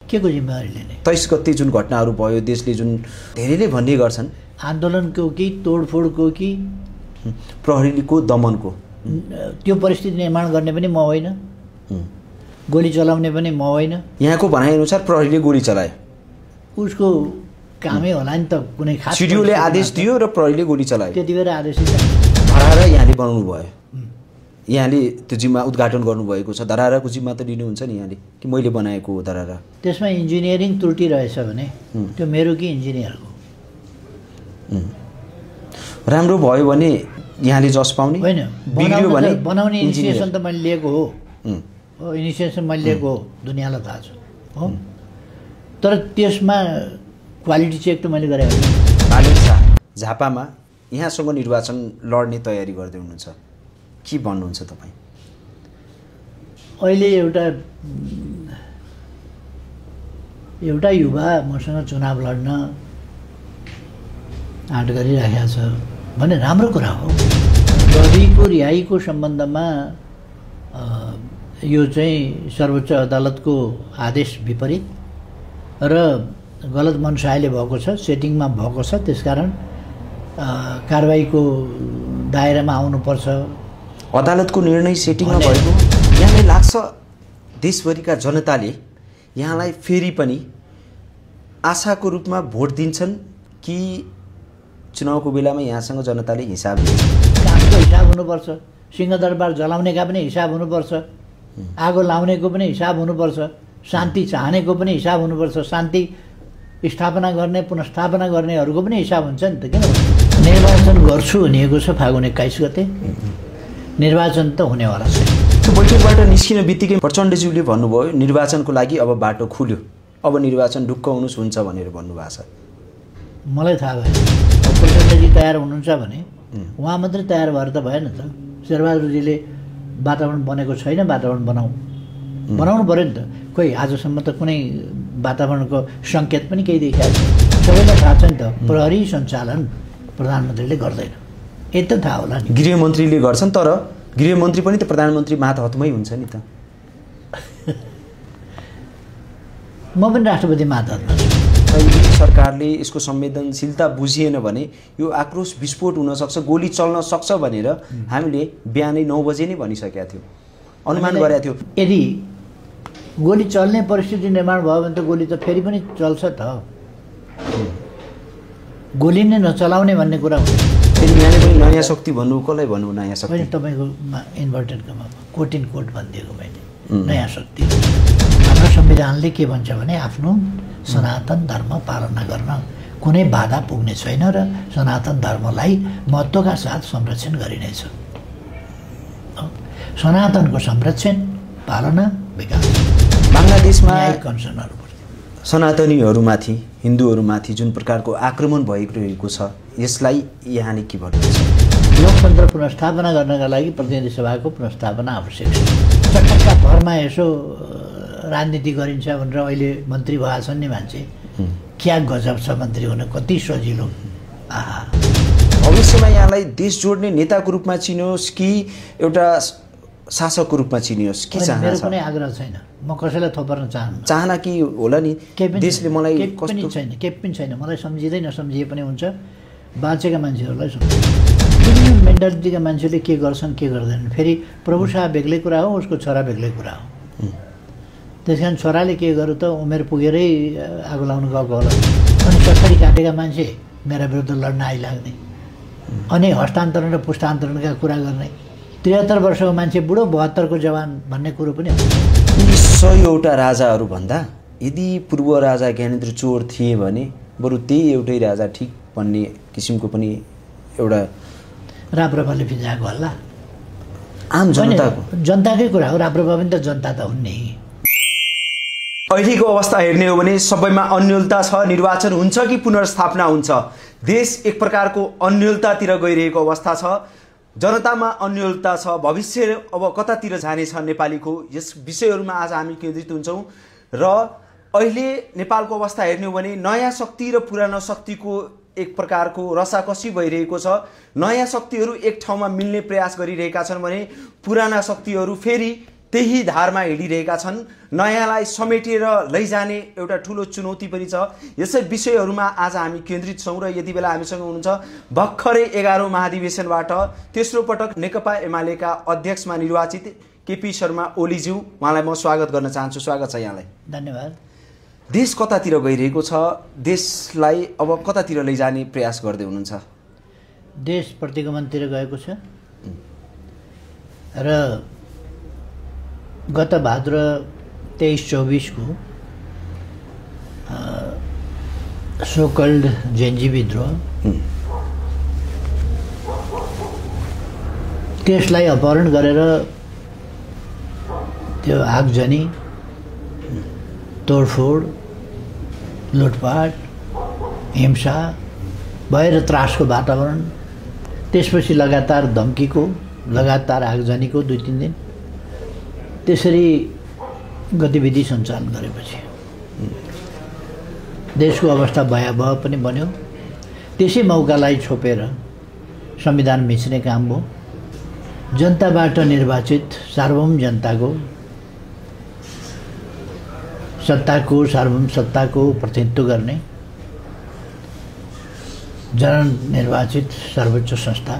के को जिम्मेवारी लिने? 23 गते जुन घटनाहरू भयो देशले जुन धेरैले भन्ने गर्छन् आन्दोलनको कि तोडफोडको कि प्रहरीको दमनको त्यो परिस्थिति निर्माण गर्ने पनि म होइन, गोली चलाउने पनि म होइन। यहाँको भनाइअनुसार प्रहरीले गोली चलायो, उसको कामै होला नि त। कुनै खास सिडिओले आदेश दियो र प्रहरीले गोली चलायो। त्यति बेर आदेश धरारा यहाँले बनाउनु भयो, यहाँले त्यो जिम्मा उद्घाटन गर्नुभएको छ, धराराको जिम्मा त लिनुहुन्छ नि यहाँले कि मैले बनाएको हो धरारा? त्यसमा इन्जिनियरिङ त्रुटि रहेछ भने त्यो मेरो कि इन्जिनियरको? राम्रो भयो भने यहाँले जस पाउने, होइन बिग्रियो भने बनाउने इनिसिएसन त मैले लिएको हो, इनिसिएसन मैले लिएको हो, दुनियाँलाई थाहा छ हो। तर त्यसमा क्वालिटी चेक त मैले गरेको होइन। बालेन शाह झापामा यहाँसँग निर्वाचन लड्ने तयारी गर्दै हुनुहुन्छ, के भन्नुहुन्छ तपाईँ? अहिले एउटा युवा मसँग चुनाव लड्न आँट गरिराखेको छ भने राम्रो कुरा हो। बढीको रिहाईको सम्बन्धमा यो चाहिँ सर्वोच्च अदालतको आदेश विपरीत र गलत मनसायले भएको छ, सेटिङमा भएको छ। त्यसकारण कारबाहीको दायरामा आउनुपर्छ। अदालतको निर्णय सेटिङमा भएको यहाँलाई लाग्छ देशभरिका जनताले यहाँलाई फेरि पनि आशाको रूपमा भोट दिन्छन् कि चुनावको बेलामा यहाँसँग जनताले हिसाब लिन्छ? कामको हिसाब हुनुपर्छ, सिंहदरबार जलाउनेका पनि हिसाब हुनुपर्छ, आगो लाउनेको पनि हिसाब हुनुपर्छ, शान्ति चाहनेको पनि हिसाब हुनुपर्छ, शान्ति स्थापना गर्ने पुनर्स्थापना गर्नेहरूको पनि हिसाब हुन्छ नि त। किन निर्वाचन गर्छु भनिएको छ फागुन 21 गते, निर्वाचन त हुनेवाला छ। त्यो बैठकबाट निस्किन बित्तिकै प्रचण्डज्यूले भन्नुभयो निर्वाचनको लागि अब बाटो खुल्यो, अब निर्वाचन ढुक्क हुनुहोस् हुन्छ भनेर भन्नुभएको छ। मलाई थाहा भएन। प्रचण्डजी तयार हुनुहुन्छ भने उहाँ मात्रै तयार भएर त भएन त। शेरबहादुरजीले वातावरण बनेको छैन, वातावरण बनाउनु पऱ्यो नि त। खोइ आजसम्म त कुनै वातावरणको सङ्केत पनि केही देखिएको छ। सबैलाई थाहा छ नि त प्रहरी सञ्चालन प्रधानमन्त्रीले गर्दैन, यति त थाहा होला नि। गृहमन्त्रीले गर्छन्, तर गृहमन्त्री पनि त प्रधानमन्त्री मातहतमै हुन्छ नि त। म पनि राष्ट्रपति मातहतमा छु। सरकारले यसको संवेदनशीलता बुझिएन भने यो आक्रोश विस्फोट हुन सक्छ, गोली चल्न सक्छ भनेर हामीले बिहानै 9 बजे नै भनिसकेका थियौँ, अनुमान गरेका थियौँ। यदि गोली चल्ने परिस्थिति निर्माण भयो भने त गोली त फेरि पनि चल्छ त। गोली नै नचलाउने भन्ने कुरा हो। फेरि यहाँले पनि नयाँ शक्ति भन्नु, कसलाई भन्नु नयाँ शक्ति? होइन, तपाईँको inverted comma quote in quote भनिदिएको मैले नयाँ शक्ति। हाम्रो संविधानले के भन्छ भने आफ्नो सनातन धर्म पालना गर्न कुनै बाधा पुग्ने छैन र सनातन धर्मलाई महत्त्वका साथ संरक्षण गरिनेछ। सनातनको संरक्षण, पालना, विकास। बङ्गलादेशमा कन्सर्नहरू सनातनीहरूमाथि, हिन्दूहरूमाथि जुन प्रकारको आक्रमण भइरहेको छ, यसलाई यहाँले के भन्नुहुन्छ? लोकतन्त्र पुनर्स्थापना गर्नका लागि प्रतिनिधि सभाको पुनर्स्थापना आवश्यक छ। चटक्का भरमा यसो राजनीति गरिन्छ भनेर अहिले मन्त्री भएका छन् नि मान्छे, क्या गजब छ मन्त्री हुन, कति सजिलो। भविष्यमा यहाँलाई देश जोड्ने नेताको रूपमा चिनियोस् कि एउटा शासकको रूपमा चिनियोस्, के चाहना छ? मेरो कुनै आग्रह छैन, म कसैलाई थोपर्न चाहन्न। चाहना कि होला नि देशले मलाई कस्तो छैन, केही पनि छैन। मलाई सम्झिँदै नसम्झिए पनि हुन्छ, बाँचेका मान्छेहरूलाई सम्झ। विभिन्न मेन्टालिटीका मान्छेले के गर्छन् के गर्दैनन्, फेरि प्रभु शाह बेग्लै कुरा हो, उसको छोरा बेग्लै कुरा हो। त्यस कारण छोराले के गर्यो त उमेर पुगेरै आगो लाउनु गएको होला, अनि 70 काटेका मान्छे मेरा विरुद्ध लड्न आइलाग्ने, अनि हस्तान्तरण र पुस्तान्तरणका कुरा गर्ने। 73 वर्षको मान्छे बुढो, 72 को जवान भन्ने कुरो पनि हो। यी 100 राजाहरू भन्दा यदि पूर्व राजा ज्ञानेन्द्र चोर थिए भने बरु त्यही एउटै राजा ठिक भन्ने किसिमको पनि एउटा राप्रपाले फिजाएको होला। आम जनताकै कुरा हो, राप्रपा पनि त जनता त हुन् नि। अहिलेको अवस्था हेर्ने हो भने सबैमा अन्योलता छ। निर्वाचन हुन्छ कि पुनर्स्थापना हुन्छ? देश एक प्रकारको अन्योलतातिर गइरहेको अवस्था छ, जनतामा अन्योलता छ। भविष्य अब कतातिर जानेछ नेपालीको, यस विषयहरूमा आज हामी केन्द्रित हुन्छौँ। र अहिले नेपालको अवस्था हेर्ने हो भने नयाँ शक्ति र पुरानो शक्तिको एक प्रकारको रसाकसी भइरहेको छ। नयाँ शक्तिहरू एक ठाउँमा मिल्ने प्रयास गरिरहेका छन् भने पुराना शक्तिहरू फेरि त्यही धारमा हिँडिरहेका छन्। नयाँलाई समेटेर लैजाने एउटा ठुलो चुनौती पनि छ। यसै विषयहरूमा आज हामी केन्द्रित छौँ र यति बेला हामीसँग हुनुहुन्छ भर्खरै 11औं महाधिवेशनबाट तेस्रो पटक नेकपा एमालेका अध्यक्षमा निर्वाचित केपी शर्मा ओलीज्यू। उहाँलाई म स्वागत गर्न चाहन्छु। स्वागत छ यहाँलाई। धन्यवाद। देश कतातिर गइरहेको छ? देशलाई अब कतातिर लैजाने प्रयास गर्दै हुनुहुन्छ? देश प्रतिगमनतिर गएको छ र गत भाद्र 23-24 को सोकल्ड जेन्जी विद्रोह त्यसलाई अपहरण गरेर त्यो आगजनी, तोडफोड, लुटपाट, हिंसा भएर त्रासको वातावरण, त्यसपछि लगातार धम्कीको, लगातार आगजनीको 2-3 दिन त्यसरी गतिविधि सञ्चालन गरेपछि देशको अवस्था भयावह पनि बन्यो। त्यसै मौकालाई छोपेर संविधान मिच्ने काम भयो। जनताबाट निर्वाचित सार्वभौम जनताको सार्वभौम सत्ताको प्रतिनिधित्व गर्ने जननिर्वाचित सर्वोच्च संस्था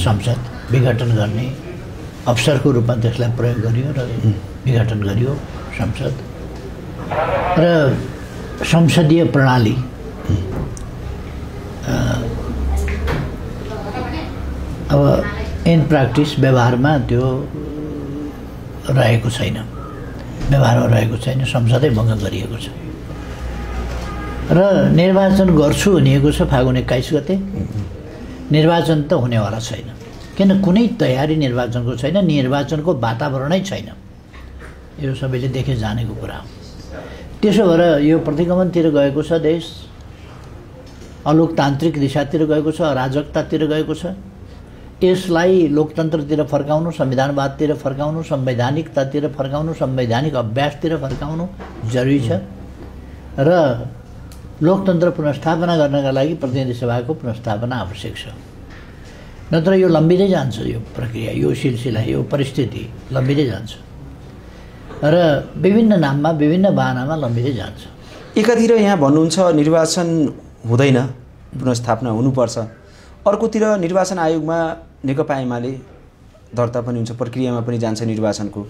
संसद विघटन गर्ने अवसरको रूपमा त्यसलाई प्रयोग गरियो र विघटन गरियो संसद र संसदीय प्रणाली अब इन प्र्याक्टिस व्यवहारमा त्यो रहेको छैन, संसदै भङ्ग गरिएको छ र निर्वाचन गर्छु भनिएको छ फागुन 21 गते। निर्वाचन त हुनेवाला छैन, किन कुनै तयारी निर्वाचनको छैन, निर्वाचनको वातावरणै छैन। यो सबैले देखे जानेको कुरा हो। त्यसो भएर यो प्रतिगमनतिर गएको छ देश, अलोकतान्त्रिक दिशातिर गएको छ, अराजकतातिर गएको छ। यसलाई लोकतन्त्रतिर फर्काउनु, संविधानवादतिर फर्काउनु, संवैधानिकतातिर फर्काउनु, संवैधानिक अभ्यासतिर फर्काउनु जरुरी छ र लोकतन्त्र पुनर्स्थापना गर्नका लागि प्रतिनिधि सभाको पुनर्स्थापना आवश्यक छ। नत्र यो लम्बिँदै जान्छ, यो प्रक्रिया, यो सिलसिला, यो परिस्थिति लम्बिँदै जान्छ र विभिन्न नाममा, विभिन्न बहानामा लम्बिँदै जान्छ। एकातिर यहाँ भन्नुहुन्छ निर्वाचन हुँदैन, पुनर्स्थापना हुनुपर्छ, अर्कोतिर निर्वाचन आयोगमा नेकपा एमाले दर्ता पनि हुन्छ, प्रक्रियामा पनि जान्छ निर्वाचनको।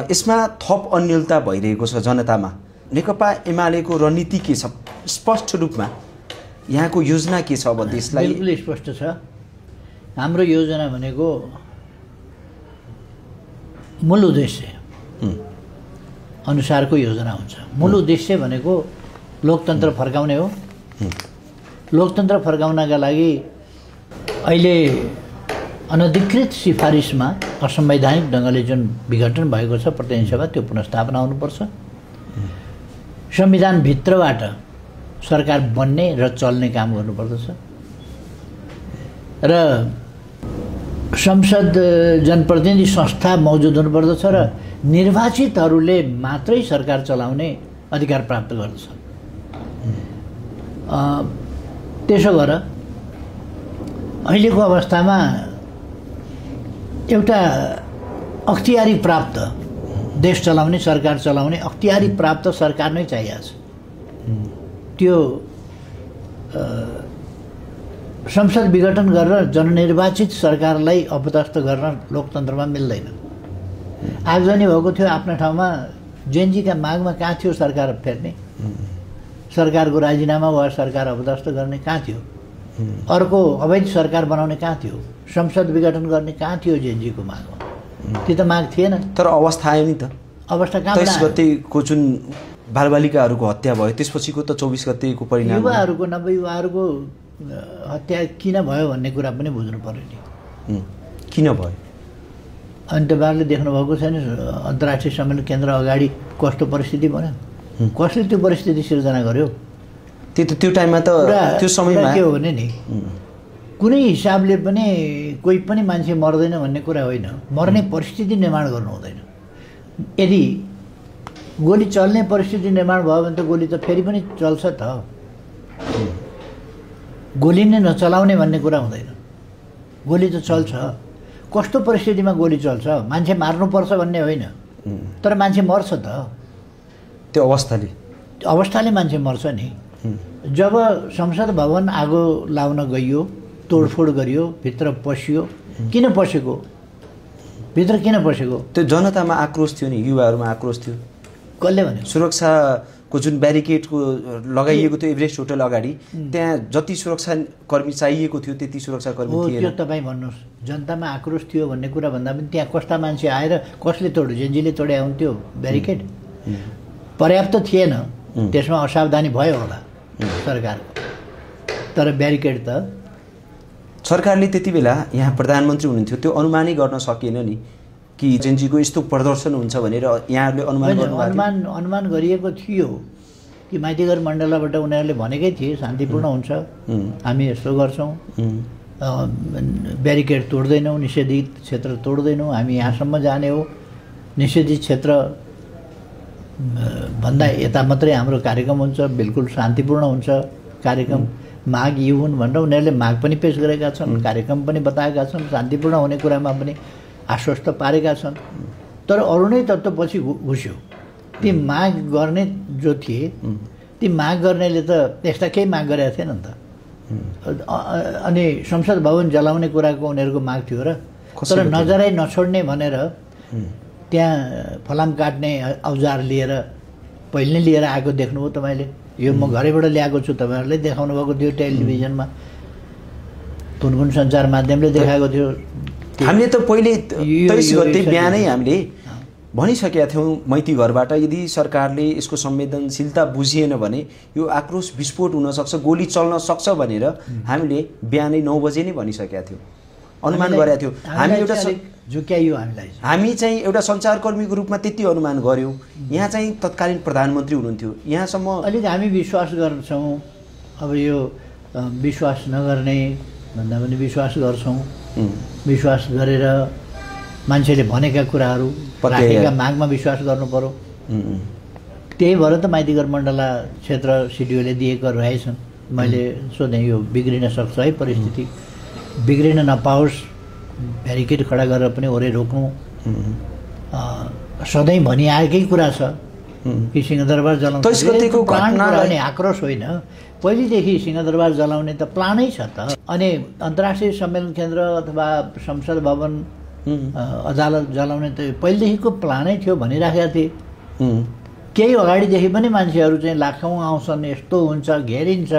यसमा थप अन्यलता भइरहेको छ जनतामा। नेकपा एमालेको रणनीति के छ? स्पष्ट रूपमा यहाँको योजना के छ? अब देशलाई बिल्कुल स्पष्ट छ। हाम्रो योजना भनेको मूल उद्देश्य अनुसारको योजना हुन्छ। मूल उद्देश्य भनेको लोकतन्त्र फर्काउने हो। लोकतन्त्र फर्काउनका लागि अहिले अनधिकृत सिफारिसमा असंवैधानिक ढङ्गले जुन विघटन भएको छ प्रतिनिधि सभा, त्यो पुनर्स्थापना हुनुपर्छ। संविधानभित्रबाट सरकार बन्ने र चल्ने काम गर्नुपर्दछ र संसद जनप्रतिनिधि संस्था मौजुद हुनुपर्दछ र निर्वाचितहरूले मात्रै सरकार चलाउने अधिकार प्राप्त गर्दछ। त्यसो भएर अहिलेको अवस्थामा एउटा अख्तियारी प्राप्त देश चलाउने, सरकार चलाउने अख्तियारी प्राप्त सरकार नै चाहिएको छ। त्यो संसद विघटन गरेर जननिर्वाचित सरकारलाई अपदस्थ गर्न लोकतन्त्रमा मिल्दैन। आगजनी भएको थियो आफ्नो ठाउँमा, जेनजीका मागमा कहाँ थियो सरकार फेर्ने, सरकारको राजीनामा वा सरकार अपदस्थ गर्ने कहाँ थियो, अर्को अवैध सरकार बनाउने कहाँ थियो, संसद विघटन गर्ने कहाँ थियो जेनजीको मागमा? त्यो त माग थिएन। तर अवस्था आयो नि त। अवस्था कहाँ? 23 गतेको जुन बालबालिकाहरूको हत्या भयो त्यसपछिको त 24 गतेको परिणाम। युवाहरूको, नवयुवाहरूको हत्या किन भयो भन्ने कुरा पनि बुझ्नु पर्यो नि। किन भयो? अनि तपाईँहरूले देख्नुभएको छैन अन्तर्राष्ट्रिय सम्मेलन केन्द्र अगाडि कस्तो परिस्थिति बन्यो? कसले त्यो परिस्थिति सिर्जना गर्यो? त्यो टाइममा त त्यो समयमा के हो भने नि कुनै हिसाबले पनि कोही पनि मान्छे मर्दैन भन्ने कुरा होइन, मर्ने परिस्थिति निर्माण गर्नु हुँदैन। यदि गोली चल्ने परिस्थिति निर्माण भयो भने त गोली त फेरि पनि चल्छ त। गोली नै नचलाउने भन्ने कुरा हुँदैन, गोली त चल्छ। कस्तो परिस्थितिमा गोली चल्छ मान्छे मार्नुपर्छ भन्ने होइन तर मान्छे मर्छ त त्यो अवस्थाले मान्छे मर्छ नि जब संसद भवन आगो लाउन गइयो तोडफोड गरियो भित्र पसियो किन पसेको त्यो जनतामा आक्रोश थियो नि युवाहरूमा आक्रोश थियो कसले भने सुरक्षाको जुन ब्यारिकेडको लगाइएको थियो एभरेस्ट होटल अगाडि त्यहाँ जति सुरक्षाकर्मी चाहिएको थियो त्यति सुरक्षाकर्मी थिएन त्यो तपाईँ भन्नुहोस् जनतामा आक्रोश थियो भन्ने कुरा भन्दा पनि त्यहाँ कस्ता मान्छे आएर कसले तोड्यो जेनजीले तोडे हुन्थ्यो ब्यारिकेड पर्याप्त थिएन त्यसमा असावधानी भयो होला सरकारको तर ब्यारिकेड त सरकारले त्यति बेला यहाँ प्रधानमन्त्री हुनुहुन्थ्यो त्यो अनुमानै गर्न सकिएन नि कि जेनजीको यस्तो प्रदर्शन हुन्छ भनेर यहाँहरूले अनुमान गरिएको थियो कि माइतीघर मण्डलबाट उनीहरूले भनेकै थिए शान्तिपूर्ण हुन्छ हामी यस्तो गर्छौँ ब्यारिकेड तोड्दैनौँ निषेधित क्षेत्र तोड्दैनौँ हामी यहाँसम्म जाने हो निषेधित क्षेत्र भन्दा यता मात्रै हाम्रो कार्यक्रम हुन्छ बिल्कुल शान्तिपूर्ण हुन्छ कार्यक्रम माग यी हुन् भनेर उनीहरूले माग पनि पेश गरेका छन् कार्यक्रम पनि बताएका छन् शान्तिपूर्ण हुने कुरामा पनि आश्वस्त पारेका छन् तर अरू नै तत्त्व पछि घुस्यो ती माग गर्ने जो थिए ती माग गर्नेले त त्यस्ता केही माग गरेका थिएन नि त अनि संसद भवन जलाउने कुराको उनीहरूको माग थियो र तर नजरै नछोड्ने भनेर त्यहाँ फलाम काट्ने औजार लिएर पहिले नै लिएर आएको देख्नुभयो तपाईँले यो म घरैबाट ल्याएको छु तपाईँहरूले देखाउनु भएको थियो टेलिभिजनमा कुन कुन सञ्चार माध्यमले देखाएको थियो हामीले त पहिले 23 गते बिहानै हामीले भनिसकेका थियौँ मैती घरबाट यदि सरकारले यसको संवेदनशीलता बुझिएन भने यो आक्रोश विस्फोट हुन सक्छ गोली चल्न सक्छ भनेर हामीले बिहानै 9 बजे नै भनिसकेका थियौँ अनुमान गरेका थियौँ हामी चाहिँ एउटा सञ्चारकर्मीको रूपमा त्यति अनुमान गर्यौँ यहाँ चाहिँ तत्कालीन प्रधानमन्त्री हुनुहुन्थ्यो यहाँसम्म अलिक हामी विश्वास गर्छौँ अब यो विश्वास नगर्ने भन्दा पनि विश्वास गर्छौँ विश्वास गरेर मान्छेले भनेका कुराहरू राखेका मागमा विश्वास गर्नु पर्यो त्यही भएर त माइतीघर मण्डला क्षेत्र सिडिओले दिएको रहेछन् मैले सोधेँ यो बिग्रिन सक्छ है परिस्थिति बिग्रिन नपाओस् ब्यारिकेड खडा गरेर पनि ओरे रोक्नु सधैँ भनिआएकै कुरा छ कि सिंहदरबार जलाउने आक्रोश होइन पहिलेदेखि सिंहदरबार जलाउने त प्लानै छ त अनि अन्तर्राष्ट्रिय सम्मेलन केन्द्र अथवा संसद भवन अदालत जलाउने त पहिलेदेखिको प्लानै थियो भनिराखेका थिए केही अगाडिदेखि पनि मान्छेहरू चाहिँ लाखौँ आउँछन् यस्तो हुन्छ घेरिन्छ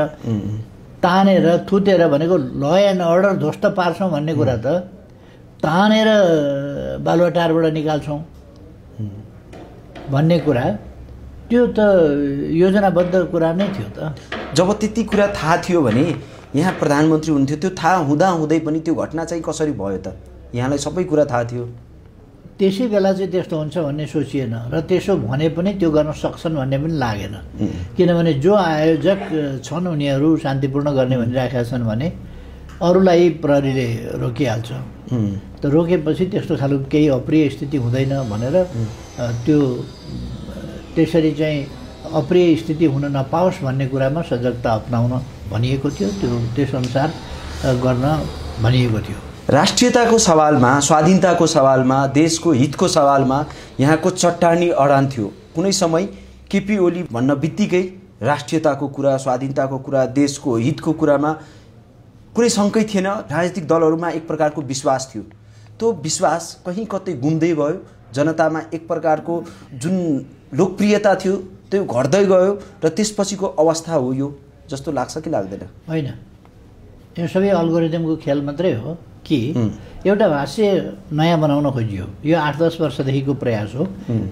तानेर थुतेर भनेको ल एन्ड अर्डर ध्वस्त पार्छौँ भन्ने कुरा त तानेर बालुवाटारबाट निकाल्छौँ भन्ने कुरा त्यो त योजनाबद्ध कुरा नै थियो त जब त्यति कुरा थाहा थियो भने यहाँ प्रधानमन्त्री हुन्थ्यो त्यो थाहा हुँदै पनि त्यो घटना चाहिँ कसरी भयो त यहाँलाई सबै कुरा थाहा थियो त्यसै बेला चाहिँ त्यस्तो हुन्छ भन्ने सोचिएन र त्यसो भने पनि त्यो गर्न सक्छन् भन्ने पनि लागेन किनभने जो आयोजक छन् उनीहरू शान्तिपूर्ण गर्ने भनिराखेका छन् भने अरूलाई प्रहरीले रोकिहाल्छ त रोकेपछि त्यस्तो खालको केही अप्रिय स्थिति हुँदैन भनेर त्यो त्यसरी चाहिँ अप्रिय स्थिति हुन नपाओस् भन्ने कुरामा सजगता अपनाउन भनिएको थियो त्यसअनुसार गर्न भनिएको थियो राष्ट्रियताको सवालमा स्वाधीनताको सवालमा देशको हितको सवालमा यहाँको चट्टानी अडान थियो कुनै समय केपी ओली भन्न बित्तिकै राष्ट्रियताको कुरा स्वाधीनताको कुरा देशको हितको कुरामा कुनै शङ्कै थिएन राजनीतिक दलहरूमा एक प्रकारको विश्वास थियो त्यो विश्वास कहीँ कतै गुम्दै गयो जनतामा एक प्रकारको जुन लोकप्रियता थियो त्यो घट्दै गयो र त्यसपछिको अवस्था हो यो जस्तो लाग्छ कि लाग्दैन होइन यो सबै अल्गोरिदमको खेल मात्रै हो कि एउटा भाष्य नयाँ बनाउन खोजियो यो 8-10 वर्षदेखिको प्रयास हो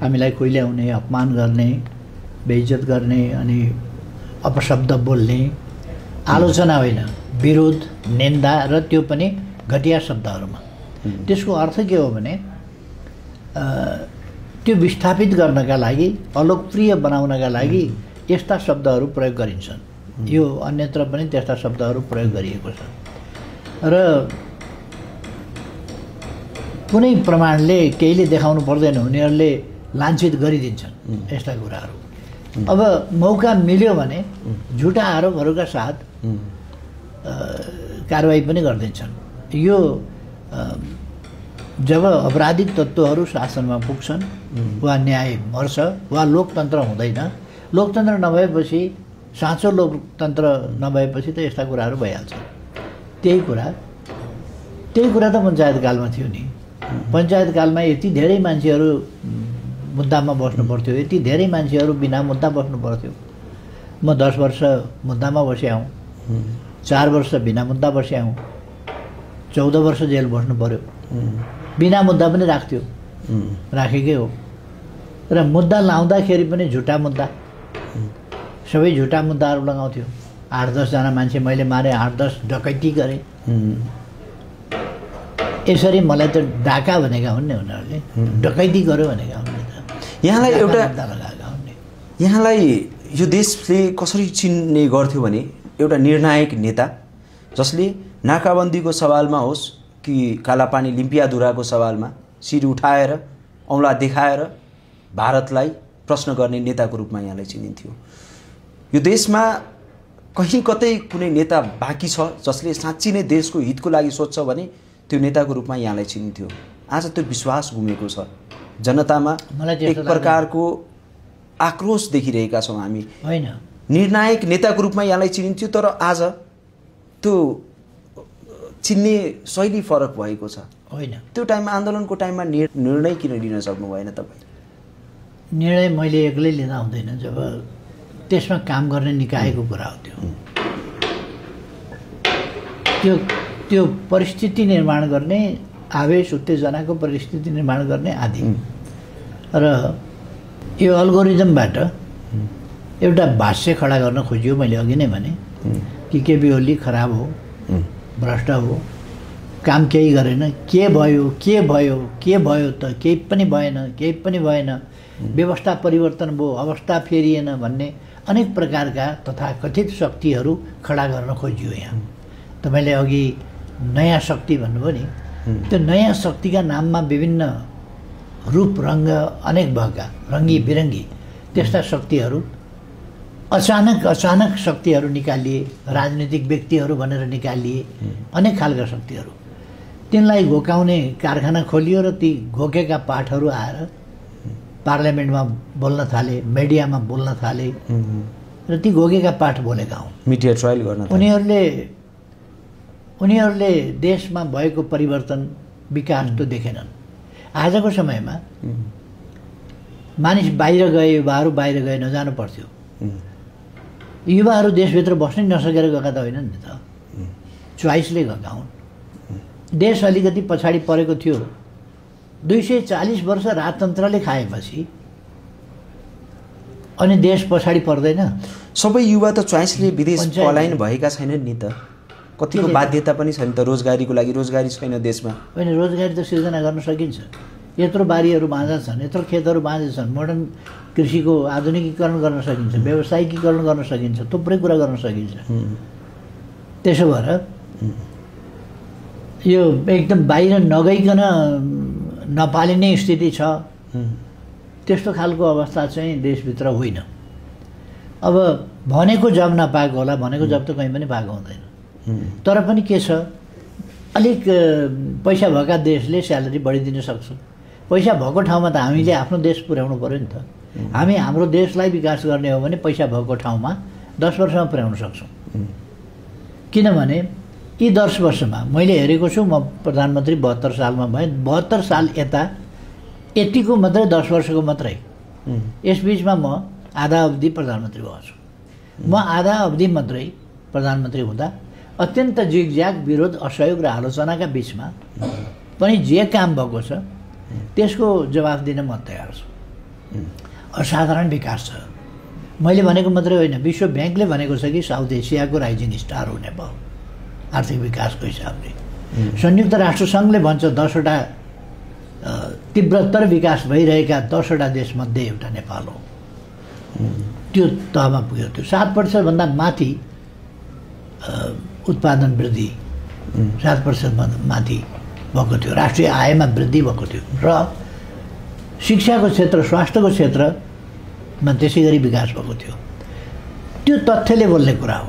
हामीलाई खुइल्याउने अपमान गर्ने बेइज्जत गर्ने अनि अपशब्द बोल्ने आलोचना होइन विरोध निन्दा र त्यो पनि घटिया शब्दहरूमा त्यसको अर्थ के हो भने त्यो विस्थापित गर्नका लागि अलोकप्रिय बनाउनका लागि यस्ता शब्दहरू प्रयोग गरिन्छन् यो अन्यत्र पनि त्यस्ता शब्दहरू प्रयोग गरिएको छ र कुनै प्रमाणले केहीले देखाउनु पर्दैन उनीहरूले लाञ्छित गरिदिन्छन् यस्ता कुराहरू अब मौका मिल्यो भने झुटा आरोपहरूका साथ कारवाही पनि गरिदिन्छन् यो जब अपराधिक तत्त्वहरू शासनमा पुग्छन् वा न्याय मर्छ वा लोकतन्त्र हुँदैन, लोकतन्त्र नभएपछि साँचो लोकतन्त्र नभएपछि त यस्ता कुराहरू भइहाल्छ। त्यही कुरा त पञ्चायतकालमा थियो नि। पञ्चायतकालमा यति धेरै मान्छेहरू मुद्दामा बस्नु पर्थ्यो, यति धेरै मान्छेहरू बिना मुद्दा बस्नु पर्थ्यो। म 10 वर्ष मुद्दामा बस्या हुँ, 4 वर्ष बिना मुद्दा बस्या हुँ, 14 वर्ष जेल बस्नु पर्यो। बिना मुद्दा पनि राख्थ्यो, राखेकै हो। र मुद्दा लाउँदाखेरि पनि झुटा मुद्दा, सबै झुटा मुद्दाहरू लगाउँथ्यो। 8-10 जना मान्छे मैले मारे, 8-10 डकैती गरेँ। यसरी मलाई त डाका भनेका हुन् नि उनीहरूले, डकैती गर्यो भनेका हुन् नि त। यहाँलाई एउटा मुद्दा लगाएका हुन् नि। यहाँलाई यो देशले कसरी चिन्ने गर्थ्यो भने एउटा निर्णायक नेता जसले नाकाबन्दीको सवालमा होस् कि कालापानी लिम्पियाधुराको सवालमा शिर उठाएर औँला देखाएर भारतलाई प्रश्न गर्ने नेताको रूपमा यहाँलाई चिनिन्थ्यो। यो देशमा कहीँ कतै कुनै नेता बाँकी छ जसले साँच्ची नै देशको हितको लागि सोच्छ भने त्यो नेताको रूपमा यहाँलाई चिनिन्थ्यो। आज त्यो विश्वास गुमेको छ। जनतामा एक प्रकारको आक्रोश देखिरहेका छौँ हामी। होइन, निर्णायक नेताको रूपमा यहाँलाई चिनिन्थ्यो, तर आज त्यो चिन्ने शैली फरक भएको छ। होइन, त्यो टाइममा आन्दोलनको टाइममा निर्णय किन लिन सक्नु भएन तपाईँ? निर्णय मैले एक्लै लिँदा हुँदैन, जब त्यसमा काम गर्ने निकायको कुरा हो। त्यो परिस्थिति निर्माण गर्ने, आवेश उत्तेजनाको परिस्थिति निर्माण गर्ने आदि। र यो अल्गोरिदमबाट एउटा भाष्य खडा गर्न खोजियो। मैले अघि नै भने कि केपी ओली खराब हो, भ्रष्ट हो, काम केही गरेन, के भयो त केही पनि भएन, व्यवस्था परिवर्तन भयो, अवस्था फेरिएन भन्ने अनेक प्रकारका तथाकथित शक्तिहरू खडा गर्न खोजियो यहाँ। तपाईँले अघि नयाँ शक्ति भन्नुभयो नि, त्यो नयाँ शक्तिका नाममा विभिन्न रूप रङ्ग अनेक भएका रङ्गी बिरङ्गी त्यस्ता शक्तिहरू अचानक शक्तिहरू निकालिए, राजनीतिक व्यक्तिहरू भनेर निकालिए, अनेक खालका शक्तिहरू। तिनलाई घोकाउने कारखाना खोलियो र ती घोकेका पाठहरू आएर पार्लियामेन्टमा बोल्न थाले, मिडियामा बोल्न थाले र ती घोकेका पाठ बोलेका हुन्। मिडिया ट्रायल गर्न उनीहरूले देशमा भएको परिवर्तन विकास त देखेनन्। आजको समयमा मानिस बाहिर गए, युवाहरू बाहिर गए, नजानु पर्थ्यो। युवाहरू देशभित्र बस्नै नसकेर गएका त होइनन् नि त, च्वाइसले गएका हुन्। देश अलिकति पछाडि परेको थियो। 240 वर्ष राजतन्त्रले खाएपछि अनि देश पछाडि पर्दैन। सबै युवा त च्वाइसले विदेश पलायन भएका छैनन् नि त। कतिको बाध्यता पनि छैन त रोजगारीको लागि। रोजगारी छैन देशमा। होइन, रोजगारी त सिर्जना गर्न सकिन्छ। यत्रो बारीहरू बाँझा छन्, यत्रो खेतहरू बाँझा छन्, मोडर्न कृषिको आधुनिकीकरण गर्न सकिन्छ, व्यावसायिकीकरण गर्न सकिन्छ, थुप्रै कुरा गर्न सकिन्छ। त्यसो भएर यो एकदम बाहिर नगइकन नपालिने स्थिति छ। त्यस्तो खालको अवस्था चाहिँ देशभित्र होइन। अब भनेको जब नपाएको होला, भनेको जब त कहीँ पनि पाएको हुँदैन। तर पनि के छ, अलिक पैसा भएका देशले स्यालेरी बढी दिन सक्छ। पैसा भएको ठाउँमा त हामीले आफ्नो देश पुर्याउनु पर्यो नि त। हामी हाम्रो देशलाई विकास गर्ने हो भने पैसा भएको ठाउँमा 10 वर्षमा पुर्याउन सक्छौँ। किनभने यी 10 वर्षमा मैले हेरेको छु, म प्रधानमन्त्री 72 सालमा भएँ। 72 साल यता यतिको मात्रै 10 वर्षको मात्रै। यसबिचमा म आधा अवधि प्रधानमन्त्री भएको छु। म आधा अवधि मात्रै प्रधानमन्त्री हुँदा अत्यन्त जिगज्याग विरोध, असहयोग र आलोचनाका बिचमा पनि जे काम भएको छ त्यसको जवाफ दिन म तयार छु। असाधारण विकास छ। मैले भनेको मात्रै होइन, विश्व ब्याङ्कले भनेको छ कि साउथ एसियाको राइजिङ स्टार हो नेपाल आर्थिक विकासको हिसाबले। संयुक्त राष्ट्र सङ्घले भन्छ 10वटा तीव्रतर विकास भइरहेका 10वटा देशमध्ये एउटा नेपाल हो। त्यो तहमा पुग्यो। त्यो 7% भन्दा माथि उत्पादन वृद्धि 7% माथि भएको थियो। राष्ट्रिय आयमा वृद्धि भएको थियो र शिक्षाको क्षेत्र, स्वास्थ्यको क्षेत्रमा त्यसै गरी विकास भएको थियो। त्यो तथ्यले बोल्ने कुरा हो।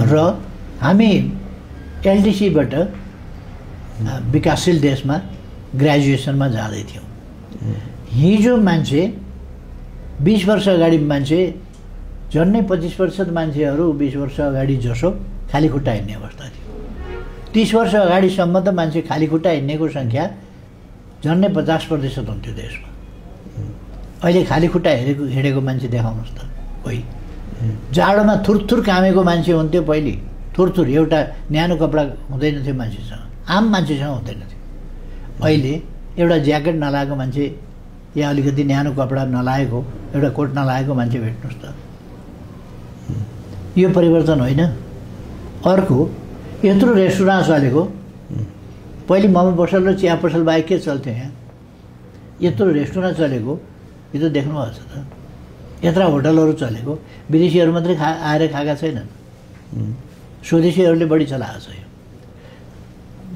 र हामी एलडिसीबाट विकासशील देशमा ग्रेजुएसनमा जाँदै थियौँ। हिजो मान्छे 20 वर्ष अगाडि मान्छे झन्डै 25% मान्छेहरू 20 वर्ष अगाडि जसो खाली खुट्टा हिँड्ने अवस्था थियो। 30 वर्ष अगाडिसम्म त मान्छे खाली खुट्टा हिँड्नेको सङ्ख्या झन्डै 50% हुन्थ्यो देशमा। अहिले खाली खुट्टा हिँडेको मान्छे देखाउनुहोस् त कोही। जाडोमा थुरथुर कामेको मान्छे हुन्थ्यो पहिले, थुरथुर, एउटा न्यानो कपडा हुँदैन थियो मान्छेसँग, आम मान्छेसँग हुँदैन थियो। अहिले एउटा ज्याकेट नलाएको मान्छे या अलिकति न्यानो कपडा नलाएको, एउटा कोट नलाएको मान्छे भेट्नुहोस् त। यो परिवर्तन होइन। अर्को, यत्रो रेस्टुरेन्ट चलेको, पहिले मोमो पसल र चिया पसल बाहेक के चल्थ्यो यहाँ? यत्रो रेस्टुरेन्ट चलेको, यो त देख्नुभएको छ त। यत्रा होटलहरू चलेको, विदेशीहरू मात्रै आएर खाएका छैनन्, स्वदेशीहरूले बढी चलाएको छ। यो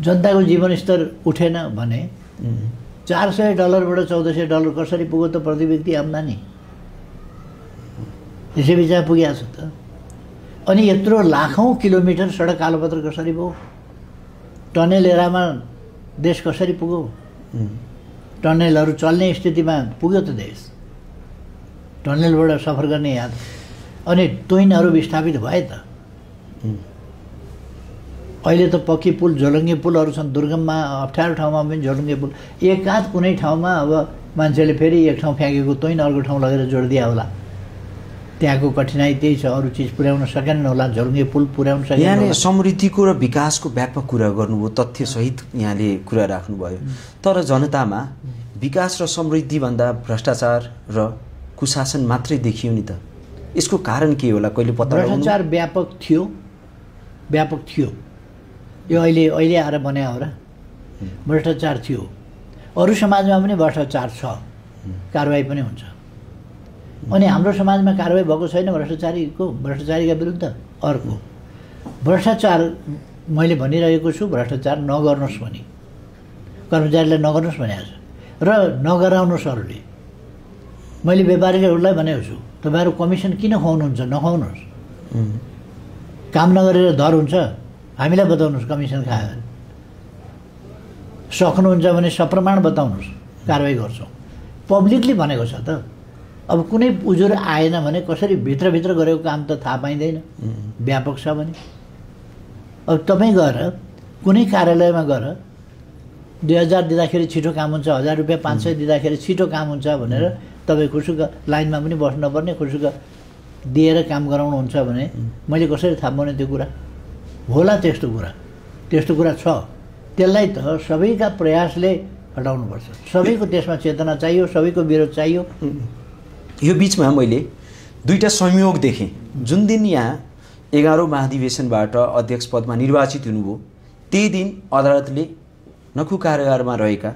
जनताको जीवनस्तर उठेन भने $400बाट $1400 कसरी पुग्यो त प्रति व्यक्ति आम्दानी? यसै बिचमा पुगेको छ त। अनि यत्रो लाखौँ किलोमिटर सडक कालोपत्र कसरी भयो? टनेल एरामा देश कसरी पुग्यो? टनेलहरू चल्ने स्थितिमा पुग्यो त देश, टनेलबाट सफर गर्ने याद। अनि तुइनहरू विस्थापित भए त। अहिले त पक्की पुल, झोलुङ्गे पुलहरू छन्, दुर्गममा अप्ठ्यारो ठाउँमा पनि झोलुङ्गे पुल। एकाध कुनै ठाउँमा अब मान्छेले फेरि एक ठाउँ फ्याँकेको तुइन अर्को ठाउँ लगेर जोडिदिया होला, त्यहाँको कठिनाइ त्यही छ। अरू चिज पुर्याउन सकेनन् होला, झोलुङ्गे पुल पुर्याउन सकेन। यहाँले समृद्धिको र विकासको व्यापक कुरा गर्नुभयो, तथ्यसहित यहाँले कुरा राख्नुभयो। तर जनतामा विकास र समृद्धिभन्दा भ्रष्टाचार र कुशासन मात्रै देखियो नि त। यसको कारण के होला? कहिले पत्ता लगाउनु? भ्रष्टाचार व्यापक थियो। यो अहिले आएर बनायो हो र? भ्रष्टाचार थियो। अरू समाजमा पनि भ्रष्टाचार छ, कारबाही पनि हुन्छ। अनि हाम्रो समाजमा कारबाही भएको छैन भ्रष्टाचारीका विरुद्ध। अर्को, भ्रष्टाचार मैले भनिरहेको छु, भ्रष्टाचार नगर्नुहोस् भनी, कर्मचारीलाई नगर्नुहोस् भनेको छ र नगराउनुहोस् अरूले। मैले व्यापारीहरूलाई भनेको छु, तपाईँहरू कमिसन किन खुवाउनुहुन्छ? नखुवाउनुहोस्। काम नगरेर दर हुन्छ, हामीलाई बताउनुहोस् कमिसन खायो भने। सक्नुहुन्छ भने सप्रमाण बताउनुहोस्, कारबाही गर्छौँ। पब्लिकली भनेको छ त। अब कुनै उजुर आएन भने कसरी भित्रभित्र गरेको काम त थाहा पाइँदैन, व्यापक छ भने। अब तपाईँ गएर कुनै कार्यालयमा गएर 2000 दिँदाखेरि छिटो काम हुन्छ, 1000 रुपियाँ 500 दिँदाखेरि छिटो काम हुन्छ भनेर तपाईँ खुसुक लाइनमा पनि बस्नु नपर्ने, खुसुक दिएर काम गराउनुहुन्छ भने मैले कसरी थाहा पाउने त्यो कुरा? होला त्यस्तो कुरा छ। त्यसलाई त सबैका प्रयासले हटाउनुपर्छ। सबैको त्यसमा चेतना चाहियो, सबैको विरोध चाहियो। यो बिचमा मैले दुईटा संयोग देखेँ। जुन दिन यहाँ 11औं महाधिवेशनबाट अध्यक्ष पदमा निर्वाचित हुनुभयो, त्यही दिन अदालतले नखु कारागारमा रहेका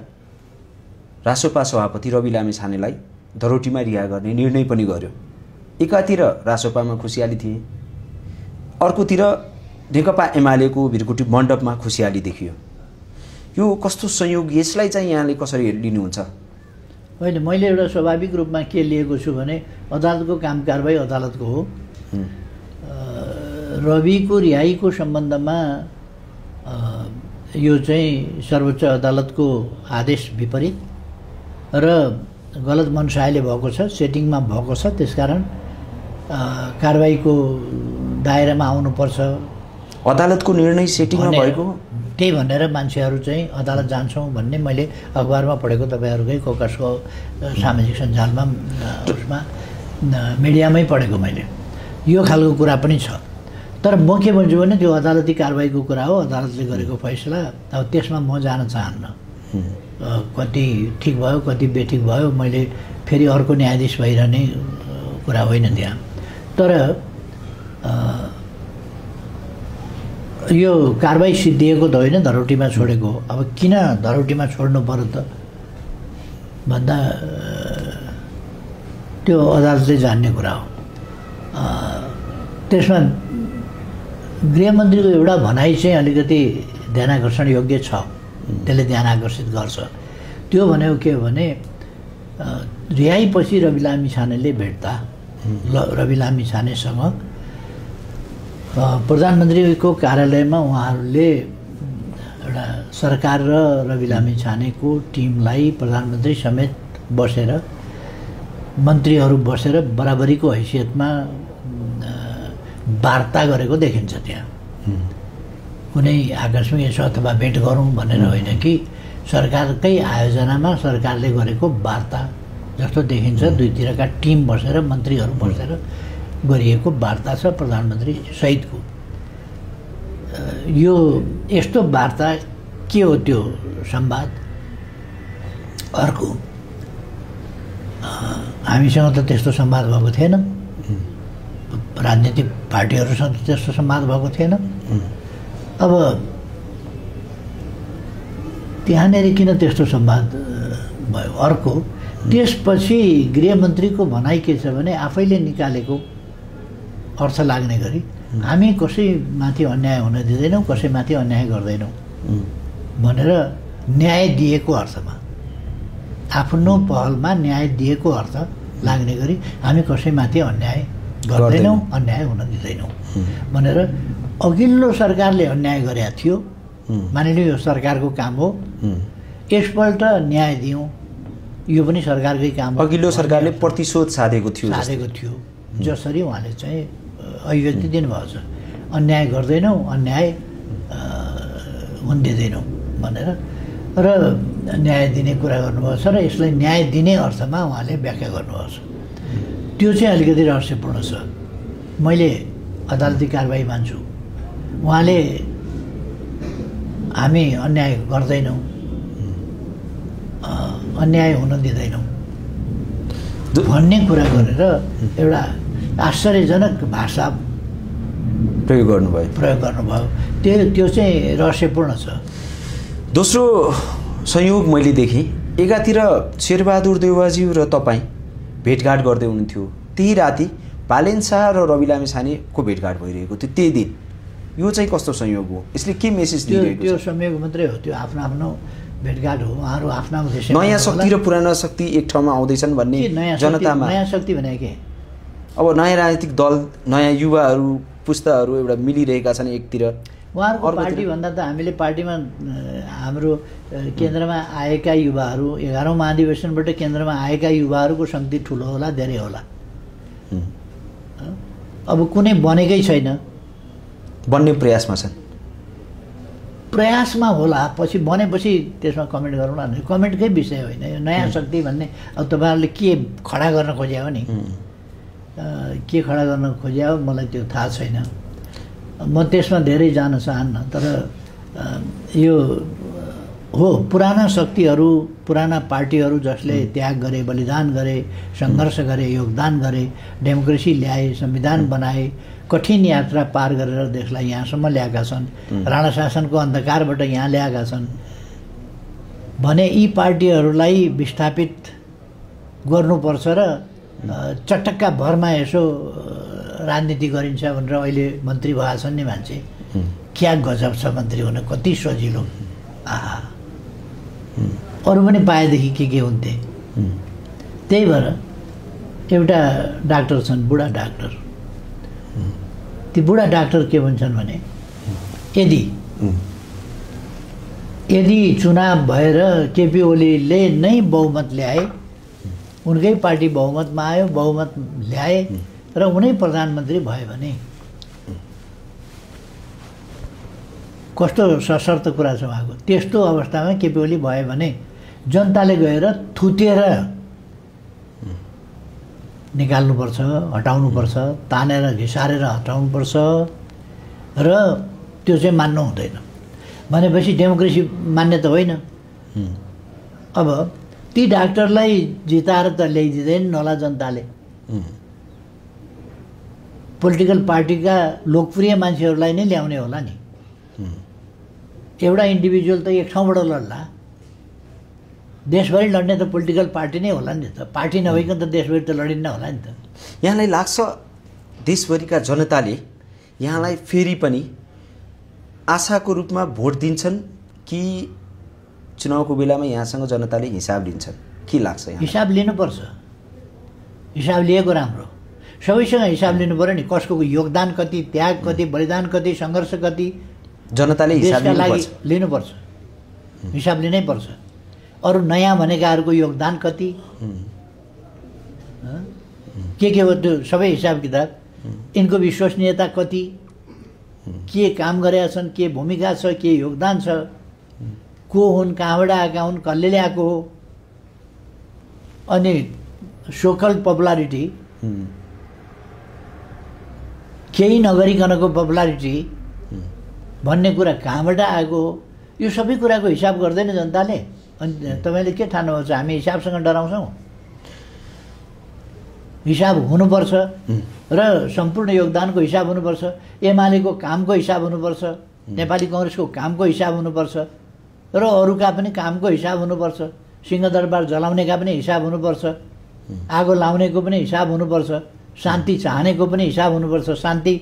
रासोपा सभापति रवि लामिछानेलाई धरोटीमा रिहा गर्ने निर्णय पनि गर्यो। एकातिर रासोपामा खुसियाली थिए, अर्कोतिर नेकपा एमालेको भिरकुटी मण्डपमा खुसियाली देखियो। यो कस्तो संयोग? यसलाई चाहिँ यहाँले कसरी लिनुहुन्छ? होइन, मैले एउटा स्वाभाविक रूपमा के लिएको छु भने अदालतको काम कारबाही अदालतको हो। रविको रिहाईको सम्बन्धमा यो चाहिँ सर्वोच्च अदालतको आदेश विपरीत र गलत मनसायले भएको छ, सेटिङमा भएको छ। त्यसकारण कारबाहीको दायरामा आउनुपर्छ। अदालतको निर्णय सेटिङमा भएको त्यही भनेर मान्छेहरू चाहिँ अदालत जान्छौँ भन्ने मैले अखबारमा पढेको, तपाईँहरूकै कोकसको सामाजिक सञ्जालमा उसमा मिडियामै पढेको मैले। यो खालको कुरा पनि छ। तर म के भन्छु भने त्यो अदालती कारबाहीको कुरा हो, अदालतले गरेको फैसला। अब त्यसमा म जान चाहन्न। कति ठिक भयो, कति बेठिक भयो, मैले फेरि अर्को न्यायाधीश भइरहने कुरा होइन त्यहाँ। तर यो कारबाही सिद्धिएको त होइन, धरोटीमा छोडेको। अब किन धरोटीमा छोड्नु पर्यो त भन्दा त्यो अदालतले जान्ने कुरा हो। त्यसमा गृहमन्त्रीको एउटा भनाइ चाहिँ अलिकति ध्यानाकर्षण योग्य छ, त्यसले ध्यान आकर्षित गर्छ। त्यो भनेको के हो भने रिहाईपछि रवि लामिछानेले भेट्दा रवि लामिछानेसँग प्रधानमन्त्रीको कार्यालयमा उहाँहरूले एउटा सरकार र रवि लामी छानेको टिमलाई प्रधानमन्त्री समेत बसेर मन्त्रीहरू बसेर बराबरीको हैसियतमा वार्ता गरेको देखिन्छ त्यहाँ। कुनै आकस्मिक यसो अथवा भेट गरौँ भनेर होइन कि सरकारकै आयोजनामा सरकारले गरेको वार्ता जस्तो देखिन्छ। दुईतिरका टिम बसेर मन्त्रीहरू बसेर गरिएको वार्ता छ प्रधानमन्त्री सहितको। यो यस्तो वार्ता के हो त्यो संवाद? अर्को हामीसँग त त्यस्तो संवाद भएको थिएन, राजनीतिक पार्टीहरूसँग त्यस्तो संवाद भएको थिएन। अब त्यहाँनिर किन त्यस्तो संवाद भयो? अर्को त्यसपछि गृहमन्त्रीको भनाइ के छ भने आफैले निकालेको अर्थ लाग्ने गरी हामी कसैमाथि अन्याय हुन दिँदैनौँ, कसैमाथि अन्याय गर्दैनौँ भनेर न्याय दिएको अर्थमा, आफ्नो पहलमा न्याय दिएको अर्थ लाग्ने गरी हामी कसैमाथि अन्याय गर्दैनौँ, अन्याय हुन दिँदैनौँ भनेर अघिल्लो सरकारले अन्याय गरेका थियो। मानिलिउँ यो सरकारको काम हो, यसपल्ट न्याय दियौँ, यो पनि सरकारकै काम हो। अघिल्लो सरकारले प्रतिशोध साधेको थियो जसरी उहाँले चाहिँ अभिव्यक्ति दिनुभएको छ, अन्याय गर्दैनौँ, अन्याय हुन दिँदैनौँ भनेर र न्याय दिने कुरा गर्नुभएको छ र यसलाई न्याय दिने अर्थमा उहाँले व्याख्या गर्नुभएको छ। त्यो चाहिँ अलिकति रहस्यपूर्ण छ। मैले अदालती कारबाही मान्छु, उहाँले हामी अन्याय गर्दैनौँ, अन्याय हुन दिँदैनौँ भन्ने कुरा गरेर एउटा आश्चर्यजनक भाषा प्रयोग गर्नुभयो। त्यो चाहिँ रहस्यपूर्ण छ। दोस्रो संयोग मैले देखेँ, एकातिर शेरबहादुर देउवाज्यू र तपाईँ भेटघाट गर्दै हुनुहुन्थ्यो, त्यही राति बालेन शाह र रवि लामी छानेको भेटघाट भइरहेको थियो त्यही दिन। यो चाहिँ कस्तो संयोग हो? यसले के मेसेज दिइरहेको छ? त्यो संयोग मात्रै हो, त्यो आफ्नो आफ्नो भेटघाट हो। उहाँहरू आफ्ना उद्देश्य, नयाँ शक्ति र पुरानो शक्ति एक ठाउँमा आउँदैछन् भन्ने जनतामा। नयाँ शक्ति भने के? अब नयाँ राजनीतिक दल, नयाँ युवाहरू, पुस्ताहरू एउटा मिलिरहेका छन् एकतिर। उहाँहरूको पार्टी भन्दा त हामीले पार्टीमा हाम्रो केन्द्रमा आएका युवाहरू, 11औं महाधिवेशनबाट केन्द्रमा आएका युवाहरूको शक्ति ठुलो होला, धेरै होला। अब कुनै बनेकै छैन, बन्ने प्रयासमा छन्। प्रयासमा होला, पछि बनेपछि त्यसमा कमेन्ट गरौँला। कमेन्टकै विषय होइन यो नयाँ शक्ति भन्ने। अब तपाईँहरूले के खडा गर्न खोज्या हो नि, के खडा गर्न खोज्या हो मलाई त्यो थाहा छैन। म त्यसमा धेरै जान चाहन्न, तर यो हो पुराना शक्तिहरू, पुराना पार्टीहरू जसले त्याग गरे, बलिदान गरे, सङ्घर्ष गरे, योगदान गरे, डेमोक्रेसी ल्याए, संविधान बनाए, कठिन यात्रा पार गरेर देशलाई यहाँसम्म ल्याएका छन्, राणा शासनको अन्धकारबाट यहाँ ल्याएका छन् भने यी पार्टीहरूलाई विस्थापित गर्नुपर्छ र चटक्का भरमा यसो राजनीति गरिन्छ भनेर अहिले मन्त्री भएका छन् नि मान्छे। क्या गजब छ मन्त्री हुन, कति सजिलो। आहा, अरू पनि पाएदेखि के हुन्थे। त्यही भएर एउटा डाक्टर छन्, बुढा डाक्टर। ती बुढा डाक्टर के भन्छन् भने यदि चुनाव भएर केपी ओलीले नै बहुमत ल्याए, उनकै पार्टी बहुमतमा आयो, बहुमत ल्याए र उनै प्रधानमन्त्री भयो भने कस्तो सशर्त कुरा छ उहाँको। त्यस्तो अवस्थामा केपी ओली भयो भने जनताले गएर थुतेर निकाल्नुपर्छ, हटाउनुपर्छ, तानेर घिसारेर हटाउनुपर्छ र त्यो चाहिँ मान्नु हुँदैन भनेपछि डेमोक्रेसी मान्ने त होइन। अब ती डाक्टरलाई जिताएर त ल्याइदिँदैन होला जनताले। पोलिटिकल पार्टीका लोकप्रिय मान्छेहरूलाई नै ल्याउने होला नि। एउटा इन्डिभिजुअल त एक ठाउँबाट लड्ला, देशभरि लड्ने त पोलिटिकल पार्टी नै होला नि त। पार्टी नभइकन त देशभरि त लडिन्न होला नि त। यहाँलाई लाग्छ देशभरिका जनताले यहाँलाई फेरि पनि आशाको रूपमा भोट दिन्छन् कि चुनावको बेलामा यहाँसँग जनताले हिसाब लिन्छन्? के लाग्छ? हिसाब लिनुपर्छ, हिसाब लिएको राम्रो। सबैसँग हिसाब लिनु पऱ्यो नि, कसको योगदान कति, त्याग कति, बलिदान कति, सङ्घर्ष कति, जनताले हिसाब देशका लागि लिनुपर्छ। लिनुपर्छ, हिसाब लिनै पर्छ। अरू नयाँ भनेकाहरूको योगदान कति, के हो त्यो सबै हिसाब किताब, यिनको विश्वसनीयता कति, के काम गरेका छन्, के भूमिका छ, के योगदान छ, को हुन्, कहाँबाट आएका हुन्, कसले ल्याएको हो, अनि सोकल पपुलारिटी, केही नगरिकनको पपुलारिटी भन्ने कुरा कहाँबाट आएको हो, यो सबै कुराको हिसाब गर्दैन जनताले। अनि तपाईँले के ठान्नुहुन्छ हामी हिसाबसँग डराउँछौँ? हिसाब हुनुपर्छ र सम्पूर्ण योगदानको हिसाब हुनुपर्छ, एमालेको कामको हिसाब हुनुपर्छ, नेपाली कङ्ग्रेसको कामको हिसाब हुनुपर्छ र अरूका पनि कामको हिसाब हुनुपर्छ, सिंहदरबार जलाउनेका पनि हिसाब हुनुपर्छ, आगो लाउनेको पनि हिसाब हुनुपर्छ, शान्ति चाहनेको पनि हिसाब हुनुपर्छ, शान्ति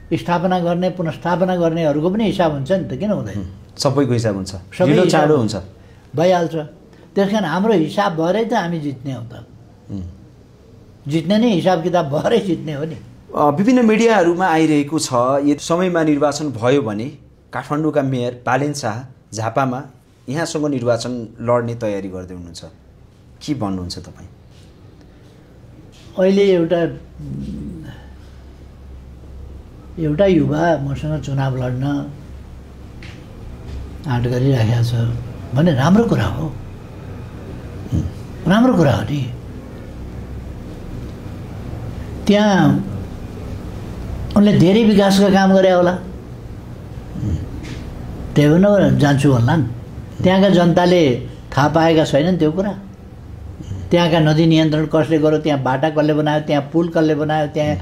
स्थापना गर्ने पुनर्स्थापना गर्नेहरूको पनि हिसाब हुन्छ नि त, किन हुँदैन? सबैको हिसाब हुन्छ, सबै चाँडो हुन्छ, भइहाल्छ। त्यस कारण हाम्रो हिसाब भएरै त हामी जित्ने हो त, जित्ने नै हिसाब किताब भएरै जित्ने हो नि। विभिन्न मिडियाहरूमा आइरहेको छ यदि समयमा निर्वाचन भयो भने काठमाडौँका मेयर बालेन शाह झापामा यहाँसँग निर्वाचन लड्ने तयारी गर्दै हुनुहुन्छ, के भन्नुहुन्छ तपाईँ? अहिले एउटा युवा मसँग चुनाव लड्न आँट गरिराखेको छ भने राम्रो कुरा हो, राम्रो कुरा हो नि। त्यहाँ उनले धेरै विकासका काम गरे होला, त्यही भएर जान्छु होला नि। त्यहाँका जनताले थाहा पाएका छैनन् त्यो कुरा। त्यहाँका नदी नियन्त्रण कसले गर्यो, त्यहाँ बाटा कसले बनायो, त्यहाँ पुल कसले बनायो, त्यहाँ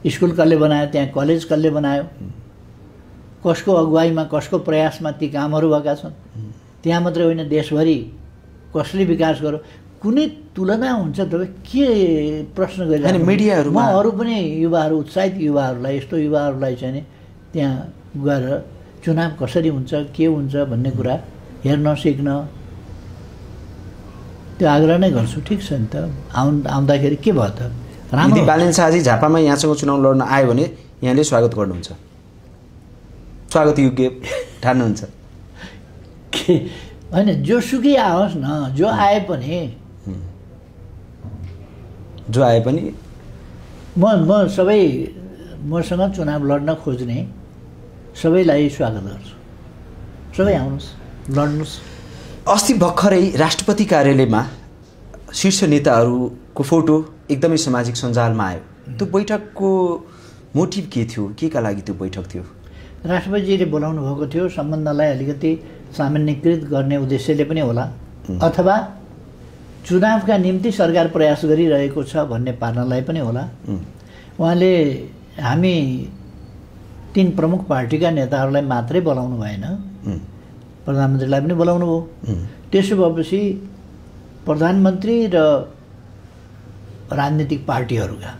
स्कुल कसले बनायो, त्यहाँ कलेज कसले बनायो, कसको अगुवाईमा कसको प्रयासमा ती कामहरू भएका छन्। त्यहाँ मात्रै होइन देशभरि कसले विकास गर्यो, कुनै तुलना हुन्छ? तपाईँ के प्रश्न गरिरहनु? मिडियाहरूमा म अरू पनि युवाहरू, उत्साहित युवाहरूलाई, यस्तो युवाहरूलाई चाहिँ नि त्यहाँ गएर चुनाव कसरी हुन्छ, के हुन्छ भन्ने कुरा हेर्न सिक्न त्यो आग्रह नै गर्छु। ठिक छ नि त, आउँदाखेरि के भयो त? यदि बालेन शाहजी झापामा यहाँसँग चुनाव लड्न आयो भने यहाँले स्वागत गर्नुहुन्छ, स्वागत योग्य ठान्नुहुन्छ? होइन, जोसुकै आओस् न, जो आए पनि म सबै मसँग चुनाव लड्न खोज्ने सबैलाई स्वागत गर्छु। सबै आउनुहोस्, लड्नुहोस्। अस्ति भर्खरै राष्ट्रपति कार्यालयमा शीर्ष नेताहरूको फोटो एकदमै सामाजिक सञ्जालमा आयो। त्यो बैठकको मोटिभ के थियो, के का लागि त्यो बैठक थियो? राष्ट्रपतिजीले बोलाउनु भएको थियो, सम्बन्धलाई अलिकति सामान्यकृत गर्ने उद्देश्यले पनि होला, अथवा चुनावका निम्ति सरकार प्रयास गरिरहेको छ भन्ने पार्नलाई पनि होला। उहाँले हामी 3 प्रमुख पार्टीका नेताहरूलाई मात्रै बोलाउनु भएन, प्रधानमन्त्रीलाई पनि बोलाउनु भयो। त्यसो भएपछि प्रधानमन्त्री र राजनीतिक पार्टीहरूका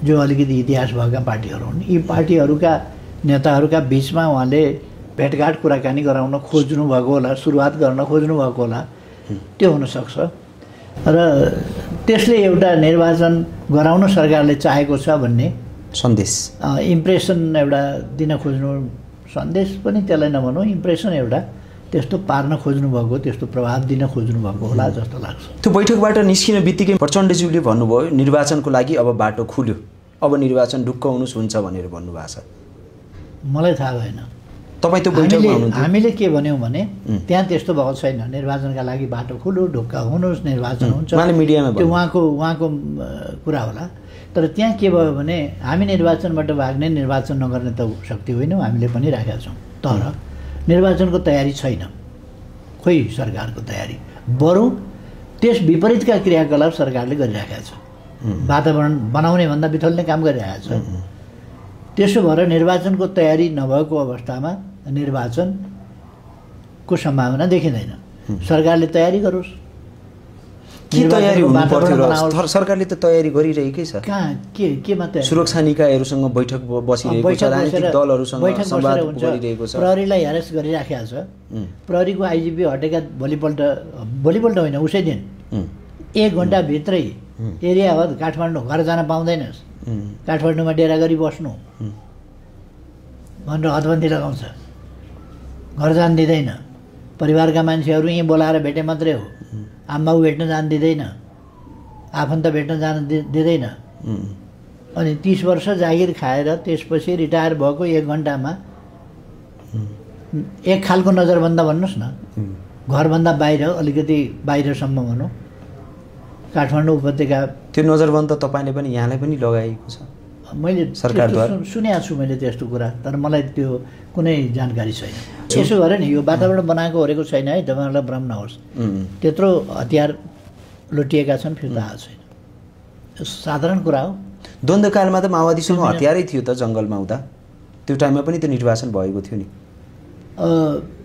जो अलिकति इतिहास भएका पार्टीहरू हुन्, यी पार्टीहरूका नेताहरूका बिचमा उहाँले भेटघाट कुराकानी गराउन खोज्नु भएको होला, सुरुवात गर्न खोज्नु भएको होला, त्यो हुनसक्छ। र त्यसले एउटा निर्वाचन गराउन सरकारले चाहेको छ भन्ने सन्देश, इम्प्रेसन एउटा दिन खोज्नु, सन्देश पनि त्यसलाई नभनौँ, इम्प्रेसन एउटा त्यस्तो पार्न खोज्नु भएको, त्यस्तो प्रभाव दिन खोज्नु भएको होला जस्तो लाग्छ। त्यो बैठकबाट निस्किन बित्तिकै प्रचण्डज्यूले भन्नुभयो निर्वाचनको लागि अब बाटो खुल्यो, अब निर्वाचन ढुक्क हुनुहोस् हुन्छ भनेर भन्नुभएको छ। मलाई थाहा भएन, तपाईँ त्यो बैठकमा हुनुहुन्थ्यो? हामीले के भन्यौँ भने त्यहाँ त्यस्तो भएको छैन, निर्वाचनका लागि बाटो खुल्यो, ढुक्क हुनुहोस्, निर्वाचन हुन्छ, मिडियामा त्यो उहाँको कुरा होला। तर त्यहाँ के भयो भने हामी निर्वाचनबाट भाग्ने, निर्वाचन नगर्ने त शक्ति होइनौँ, हामीले पनि राखेका छौँ। तर निर्वाचनको तयारी छैन, खोइ सरकारको तयारी, बरु त्यस विपरीतका क्रियाकलाप सरकारले गरिराखेको छ, वातावरण बनाउने भन्दा बिथोल्ने काम गरिरहेको छ। त्यसो भएर निर्वाचनको तयारी नभएको अवस्थामा निर्वाचनको सम्भावना देखिँदैन। सरकारले तयारी गरोस्, के तयारी हुनुपर्थ्यो? सरकारले त तयारी गरिरहेकै छ। कहाँ केमा तयारी? सुरक्षा निकायहरूसँग बैठक बसिरहेको छ, राजनीतिक दलहरूसँग संवाद गरिरहेको छ, प्रहरीलाई हेरेस गरिराखेको छ। प्रहरीको आइजिपी हटेका भोलिपल्ट होइन, उसै दिन 1 घन्टाभित्रै एरिया हो काठमाडौँ, घर जान पाउँदैनस्, काठमाडौँमा डेरा गरी बस्नु, भनेर हदबन्दी लगाउँछ, घर जान दिँदैन, परिवारका मान्छेहरू यहीँ बोलाएर भेटे मात्रै हो, आमाबाउ भेट्न जान दिँदैन, आफन्त भेट्न जान दिँदैन। अनि 30 वर्ष जागिर खाएर त्यसपछि रिटायर भएको 1 घन्टामा एक खालको नजरबन्दा भन्नुहोस् न, घरभन्दा बाहिर अलिकति बाहिरसम्म भनौँ काठमाडौँ उपत्यका। त्यो नजरबन्द तपाईँले पनि यहाँलाई पनि लगाएको छ? मैले सरकारद्वारा सुनेको छु मैले त्यस्तो कुरा, तर मलाई त्यो कुनै जानकारी छैन। यसो गरे नि, यो वातावरण बनाएको ओरेको छैन है, तपाईँहरूलाई भ्रम नहोस्। त्यत्रो हतियार लुटिएका छन्, फिर्ता आएको छैन, साधारण कुरा हो। द्वन्द्वकालमा त माओवादीसँग हतियारै थियो त जङ्गलमा हुँदा, त्यो टाइममा पनि त निर्वाचन भएको थियो नि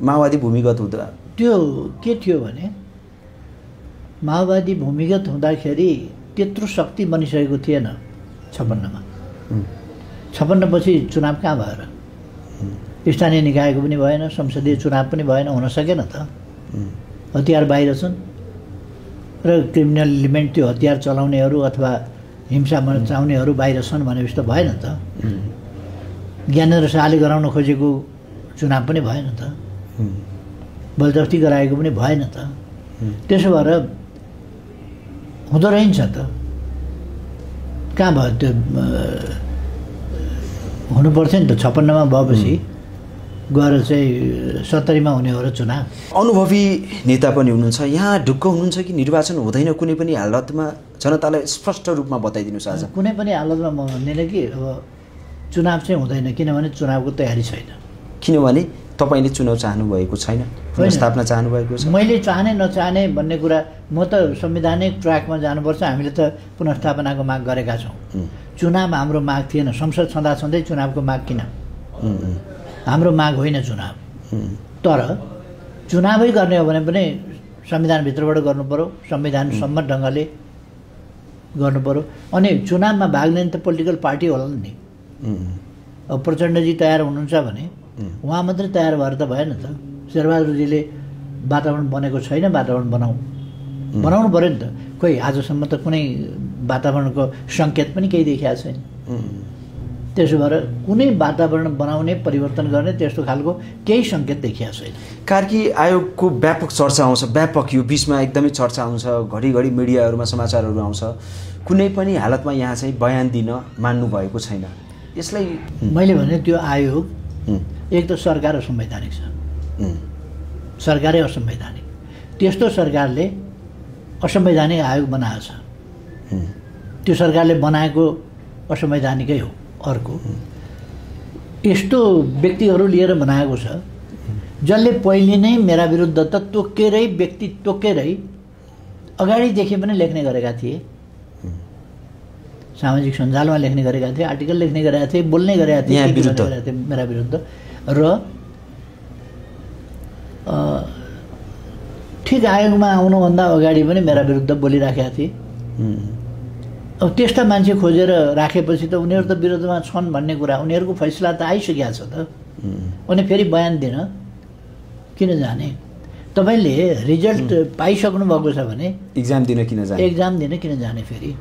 माओवादी भूमिगत हुँदा। त्यो के थियो भने माओवादी भूमिगत हुँदाखेरि त्यत्रो शक्ति बनिसकेको थिएन 56मा। 56 पछि चुनाव कहाँ भएर, स्थानीय निकायको पनि भएन, संसदीय चुनाव पनि भएन, हुन सकेन त। हतियार बाहिर छन् र क्रिमिनल इलिमेन्ट त्यो हतियार चलाउनेहरू अथवा हिंसा मचाउनेहरू बाहिर छन् भनेपछि त भएन त। ज्ञानेन्द्र शाहले गराउन खोजेको चुनाव पनि भएन त, बलजफ्ती गराएको पनि भएन त। त्यसो भएर हुँदो रहन्छ त, कहाँ भयो त्यो? हुनु पर्थ्यो नि त। 56मा भएपछि गएर चाहिँ 70मा हुने हो र चुनाव। अनुभवी नेता पनि हुनुहुन्छ, यहाँ ढुक्क हुनुहुन्छ कि निर्वाचन हुँदैन कुनै पनि हालतमा? जनतालाई स्पष्ट रूपमा बताइदिनुहोस् आज। कुनै पनि हालतमा म भन्दिनँ कि अब चुनाव चाहिँ हुँदैन, किनभने चुनावको तयारी छैन। किनभने तपाईँले चुनाव चाहनुभएको छैन, पुनर्स्थापना चाहनुभएको छ? मैले चाहने नचाहने भन्ने कुरा, म त संवैधानिक ट्र्याकमा जानुपर्छ। हामीले त पुनर्स्थापनाको माग गरेका छौँ, चुनाव हाम्रो माग थिएन। संसद छँदाछँदै चुनावको माग किन? हाम्रो माग होइन चुनाव। तर चुनावै गर्ने हो भने पनि संविधानभित्रबाट गर्नु पऱ्यो, संविधान सम्मत ढङ्गले गर्नु पऱ्यो। अनि चुनावमा भाग लिने त पोलिटिकल पार्टी होला नि। अब प्रचण्डजी तयार हुनुहुन्छ भने उहाँ मात्रै तयार भएर त भएन त। शेरबहादुरजीले वातावरण बनेको छैन, वातावरण बनाउनु पऱ्यो नि त। खोइ आजसम्म त कुनै वातावरणको सङ्केत पनि केही देखिएको छैन। त्यसो भएर कुनै वातावरण बनाउने, परिवर्तन गर्ने त्यस्तो खालको केही सङ्केत देखिएको छैन। कार्की आयोगको व्यापक चर्चा आउँछ, व्यापक यो बिचमा एकदमै चर्चा आउँछ, घरिघरि मिडियाहरूमा समाचारहरू आउँछ। कुनै पनि हालतमा यहाँ चाहिँ बयान दिन मान्नु भएको छैन। यसलाई मैले भने त्यो आयोग एक त सरकार असंवैधानिक छ, सरकारै असंवैधानिक। त्यस्तो सरकारले असंवैधानिक आयोग बनाएको छ, त्यो सरकारले बनाएको असंवैधानिकै हो। अर्को यस्तो व्यक्तिहरू लिएर बनाएको छ जसले पहिले नै मेरा विरुद्ध त तोकेरै, व्यक्ति तोकेरै अगाडिदेखि पनि लेख्ने गरेका थिए, सामाजिक सञ्जालमा लेख्ने गरेका थिए, आर्टिकल लेख्ने गरेका थिए, बोल्ने गरेका थिए मेरा विरुद्ध। र ठिक आयोगमा आउनुभन्दा अगाडि पनि मेरा विरुद्ध बोलिराखेका थिए। अब त्यस्ता मान्छे खोजेर राखेपछि त उनीहरू त विरोधमा छन् भन्ने कुरा, उनीहरूको फैसला त आइसकेको छ त। अनि फेरि बयान दिन किन जाने? तपाईँले रिजल्ट पाइसक्नु भएको छ भने एक्जाम दिन किन जाने? एक्जाम दिन किन जाने? फेरि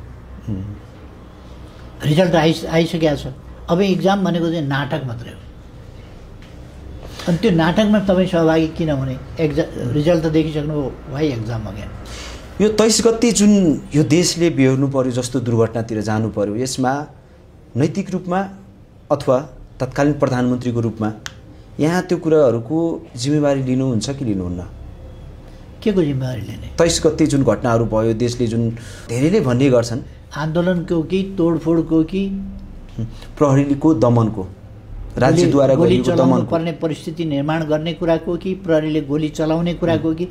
रिजल्ट आइसकेको छ। अब एक्जाम भनेको चाहिँ नाटक मात्रै हो। अनि त्यो नाटकमा तपाईँ सहभागी किन हुने? रिजल्ट त देखिसक्नु हो, भाइ एक्जाम अगेन। यो 23 गते जुन यो देशले बेहोर्नु पर्यो जस्तो दुर्घटनातिर जानु पर्यो, यसमा नैतिक रूपमा अथवा तत्कालीन प्रधानमन्त्रीको रूपमा यहाँ त्यो कुराहरूको जिम्मेवारी लिनुहुन्छ कि लिनुहुन्न? के को जिम्मेवारी लिने? 23 गते जुन घटनाहरू भयो, देशले जुन धेरैले भन्ने गर्छन् आन्दोलनको कि तोडफोडको कि प्रहरीको दमनको, राज्यद्वारा गरिएको दमनको पर्ने परिस्थिति निर्माण गर्ने कुराको कि प्रहरीले गोली चलाउने कुराको कि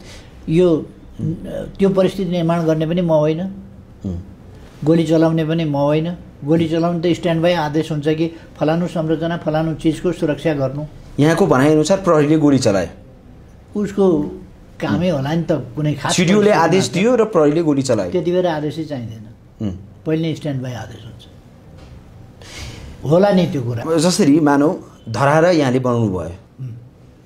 यो त्यो परिस्थिति निर्माण गर्ने पनि म होइन, गोली चलाउने पनि म होइन। गोली चलाउनु त स्ट्यान्ड बाई आदेश हुन्छ कि फलानु संरचना फलानु चिजको सुरक्षा गर्नु। यहाँको भनाइअनुसार प्रहरीले गोली चलायो, उसको कामै होला नि त। कुनै खास सिडिओले आदेश दियो र प्रहरीले गोली चलायो, त्यति बेला आदेशै चाहिँदैन, पहिले स्ट्यान्ड बाई आदेश हुन्छ होला नि त्यो कुरा। जसरी मानौ धरारा यहाँले बनाउनु भयो,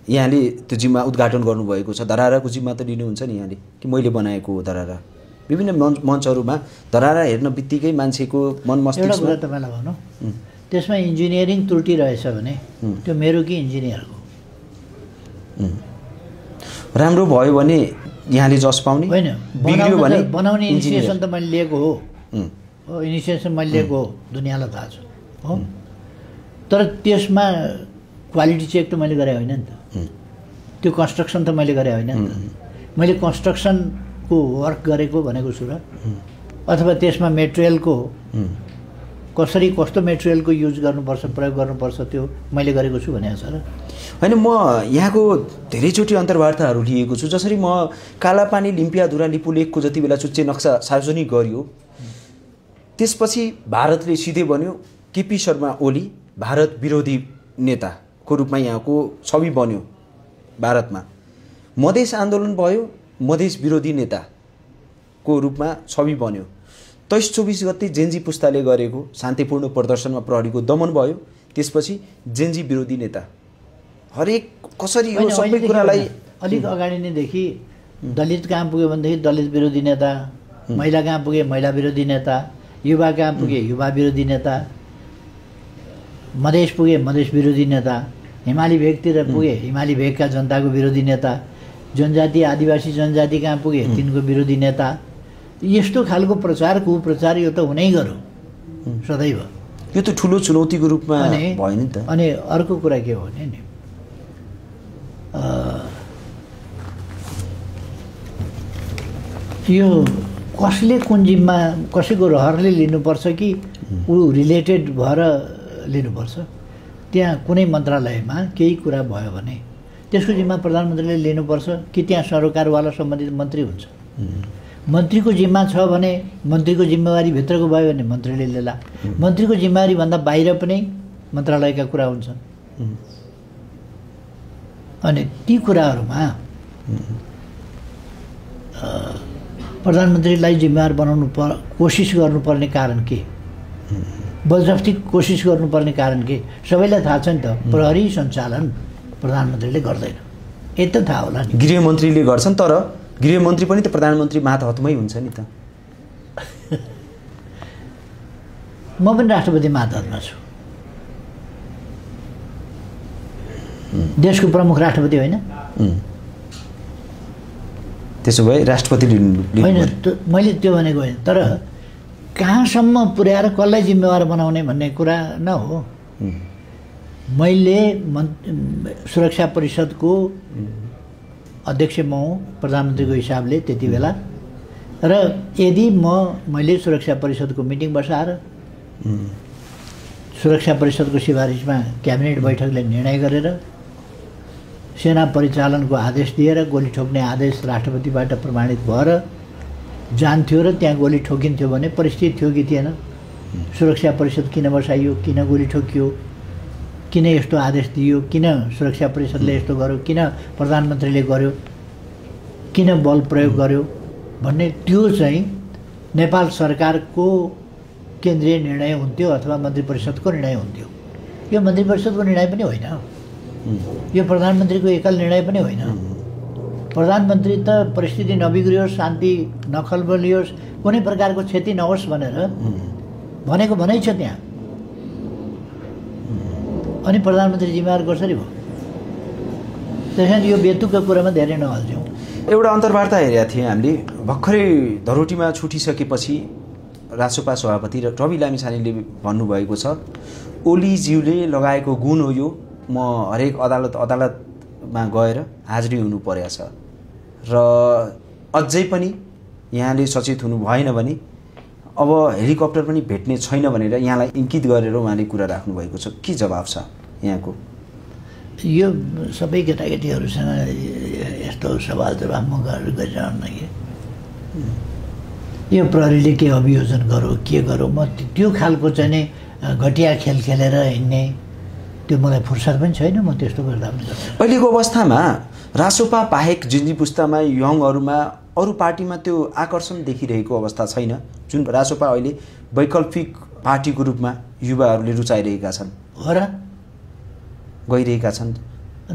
यहाँले त्यो जिम्मा उद्घाटन गर्नुभएको छ, धराराको जिम्मा त लिनुहुन्छ नि यहाँले कि मैले बनाएको हो धरारा? विभिन्न मञ्चहरूमा धरारा हेर्न बित्तिकै मान्छेको मन मस्तिष्कमा एउटा कुरा तपाईँलाई भनौँ, त्यसमा इन्जिनियरिङ त्रुटि रहेछ भने त्यो मेरो कि इन्जिनियरको? राम्रो भयो भने यहाँले जस पाउने, होइन, बिग्रियो भने बनाउने इनिसिएसन त मैले लिएको हो, इनिसिएसन मैले लिएको हो, दुनियाँलाई थाहा छ हो। तर त्यसमा क्वालिटी चेक त मैले गरे होइन नि त, त्यो कन्स्ट्रक्सन त मैले गरे होइन नि त। मैले कन्स्ट्रक्सनको वर्क गरेको भनेको छु र, अथवा त्यसमा मेटेरियलको कसरी कस्तो मेटेरियलको युज गर्नुपर्छ, प्रयोग गर्नुपर्छ, त्यो मैले गरेको छु भनेको छ र। होइन, म यहाँको धेरैचोटि अन्तर्वार्ताहरू लिएको छु। जसरी म कालापानी लिम्पियाधुरा लिपुलेखको जति बेला चुच्चे नक्सा सार्वजनिक गरियो, त्यसपछि भारतले सिधै बन्यो केपी शर्मा ओली भारत विरोधी नेताको रूपमा यहाँको छवि बन्यो भारतमा। मधेस आन्दोलन भयो, मधेस विरोधी नेताको रूपमा छवि बन्यो। 23-24 गते जेन्जी पुस्ताले गरेको शान्तिपूर्ण प्रदर्शनमा प्रहरीको दमन भयो, त्यसपछि जेन्जी विरोधी नेता। हरेक कसरी यो सबै कुरालाई अलिक अगाडि नैदेखि दलित कहाँ पुग्यो भनेदेखि दलित विरोधी नेता, महिला कहाँ पुगे महिला विरोधी नेता, युवा कहाँ पुगे युवा विरोधी नेता, मधेस पुगे मधेस विरोधी नेता, हिमाली भेगतिर पुगे हिमाली भेगका जनताको विरोधी नेता, जनजाति आदिवासी जनजाति कहाँ पुगे तिनको विरोधी नेता। यस्तो खालको प्रचार कुप्रचार यो त हुनै गर्यो सदैव। यो त ठुलो चुनौतीको रूपमा भयो नि त। अनि अर्को कुरा के हो भने नि, यो कसले कुन जिम्मा कसैको रहरले लिनुपर्छ कि ऊ रिलेटेड भएर लिनुपर्छ। त्यहाँ कुनै मन्त्रालयमा केही कुरा भयो भने त्यसको जिम्मा प्रधानमन्त्रीले लिनुपर्छ कि त्यहाँ सरोकारवाला सम्बन्धित मन्त्री हुन्छ। मन्त्रीको जिम्मा छ भने मन्त्रीको जिम्मेवारी भित्रको भयो भने मन्त्रीले लिएला, मन्त्रीको जिम्मेवारी भन्दा बाहिर पनि मन्त्रालयका कुरा हुन्छन्। अनि ती कुराहरूमा प्रधानमन्त्रीलाई जिम्मेवार बनाउनु कोसिस गर्नुपर्ने कारण के, बलजफ्ती कोसिस गर्नुपर्ने कारण के? सबैलाई थाहा छ नि त, प्रहरी सञ्चालन प्रधानमन्त्रीले गर्दैन, यति त थाहा होला नि। गृहमन्त्रीले गर्छन्, तर गृहमन्त्री पनि त प्रधानमन्त्री मातहतमै हुन्छ नि त। म पनि राष्ट्रपति मातहतमा छु। देशको प्रमुख राष्ट्रपति होइन? त्यसो भए राष्ट्रपति होइन, मैले त्यो भनेको होइन, तर कहाँसम्म पुर्याएर कसलाई जिम्मेवार बनाउने भन्ने कुरा नहो। मैले सुरक्षा परिषदको अध्यक्ष म हुँ प्रधानमन्त्रीको हिसाबले त्यति बेला, र यदि मैले सुरक्षा परिषदको मिटिङ बसाएर सुरक्षा परिषदको सिफारिसमा क्याबिनेट बैठकले निर्णय गरेर सेना परिचालनको आदेश दिएर गोली ठोक्ने आदेश राष्ट्रपतिबाट प्रमाणित भएर जान्थ्यो र त्यहाँ गोली ठोकिन्थ्यो भने परिस्थिति थियो कि थिएन? सुरक्षा परिषद किन बसाइयो, किन गोली ठोकियो, किन यस्तो आदेश दियो, किन सुरक्षा परिषदले यस्तो गर्यो, किन प्रधानमन्त्रीले गर्यो, किन बल प्रयोग गर्यो भन्ने त्यो चाहिँ नेपाल सरकारको केन्द्रीय निर्णय हुन्थ्यो अथवा मन्त्री परिषदको निर्णय हुन्थ्यो। यो मन्त्री परिषदको निर्णय पनि होइन, यो प्रधानमन्त्रीको एकल निर्णय पनि होइन। प्रधानमन्त्री त परिस्थिति नबिग्रियोस्, शान्ति नखलबलियोस्, कुनै प्रकारको क्षति नहोस् भनेर भनेको भनै छ त्यहाँ। अनि प्रधानमन्त्री जिम्मेवार कसरी भयो? त्यसैले यो बेतुकको कुरामा धेरै नहाल्छौँ। एउटा अन्तर्वार्ता हेरेका थियौँ हामीले भर्खरै धरोटीमा छुटिसकेपछि रासोपा सभापति रवि लामिछानेले भन्नुभएको छ, ओलीज्यूले लगाएको गुण हो यो, म हरेक अदालतमा गएर हाजिरी हुनु परेको छ र अझै पनि यहाँले सचेत हुनु भएन भने अब हेलिकप्टर पनि भेट्ने छैन भनेर यहाँलाई इङ्कित गरेर उहाँले कुरा राख्नुभएको छ। के जवाब छ यहाँको? यो सबै केटाकेटीहरूसँग यस्तो सवाल जवाब म गरिरहन्न कि यो प्रहरीले के अभियोजन गरौँ के गरौँ, म त्यो खालको चाहिँ नै घटिया खेल खेलेर हिँड्ने त्यो मलाई फुर्सद पनि छैन। म त्यस्तो गर्दा पनि अहिलेको अवस्थामा रासोपा बाहेक जिन्जी पुस्तामा यङहरूमा अरू पार्टीमा त्यो आकर्षण देखिरहेको अवस्था छैन, जुन रासोपा अहिले वैकल्पिक पार्टीको रूपमा युवाहरूले रुचाइरहेका छन्, हो र गइरहेका छन्।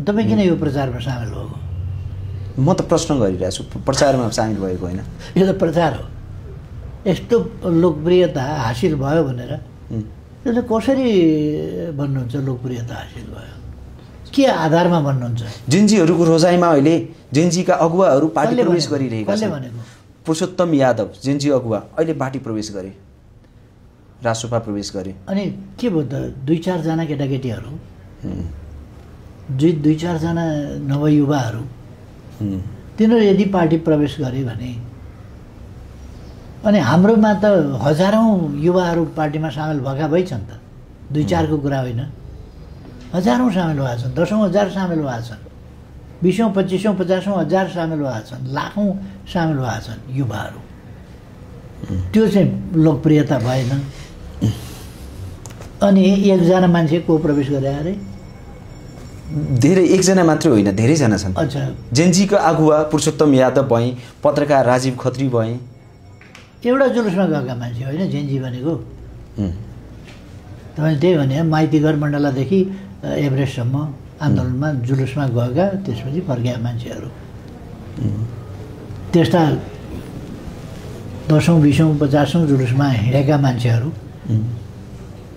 तपाईँ किन यो प्रचारमा सामेल भएको? म त प्रश्न गरिरहेको छु, प्रचारमा सामेल भएको होइन। यो त प्रचार हो। यस्तो लोकप्रियता हासिल भयो भनेर त्यसले कसरी भन्नुहुन्छ लोकप्रियता हासिल भयो, के आधारमा भन्नुहुन्छ? जेनजीहरूको रोजाइमा अहिले जेनजीका अगुवाहरू पार्टी प्रवेश गरिरहेका कसले छन्। भनेको? पुरुषोत्तम यादव जेनजी अगुवा अहिले पार्टी प्रवेश गरे, रासोपा प्रवेश गरे। अनि के भयो त 2-4 जना केटाकेटीहरू, 2-4 जना नवयुवाहरू तिनीहरू यदि पार्टी प्रवेश गरे भने, अनि हाम्रोमा त हजारौँ युवाहरू पार्टीमा सामेल भएका भइछन् त, 2-4 को कुरा होइन, हजारौँ सामेल भएका छन्, 10औँ हजार सामेल भएका छन्, 20औँ 25औँ 50औँ हजार सामेल भएका छन्, लाखौँ सामेल भएका छन् युवाहरू। त्यो चाहिँ लोकप्रियता भएन। अनि एकजना मान्छे को प्रवेश गरे अरे? धेरै, एकजना मात्रै होइन, धेरैजना छन्। अच्छा, जेनजीको अगुवा पुरुषोत्तम यादव भए, पत्रकार राजीव खत्री भए। एउटा जुलुसमा गएका मान्छे होइन जेनजी भनेको। तपाईँले त्यही भने माइतीघर मण्डलादेखि एभरेस्टसम्म आन्दोलनमा जुलुसमा गएका, त्यसपछि फर्केका मान्छेहरू, त्यस्ता 10औँ 20औँ 50औँ जुलुसमा हिँडेका मान्छेहरू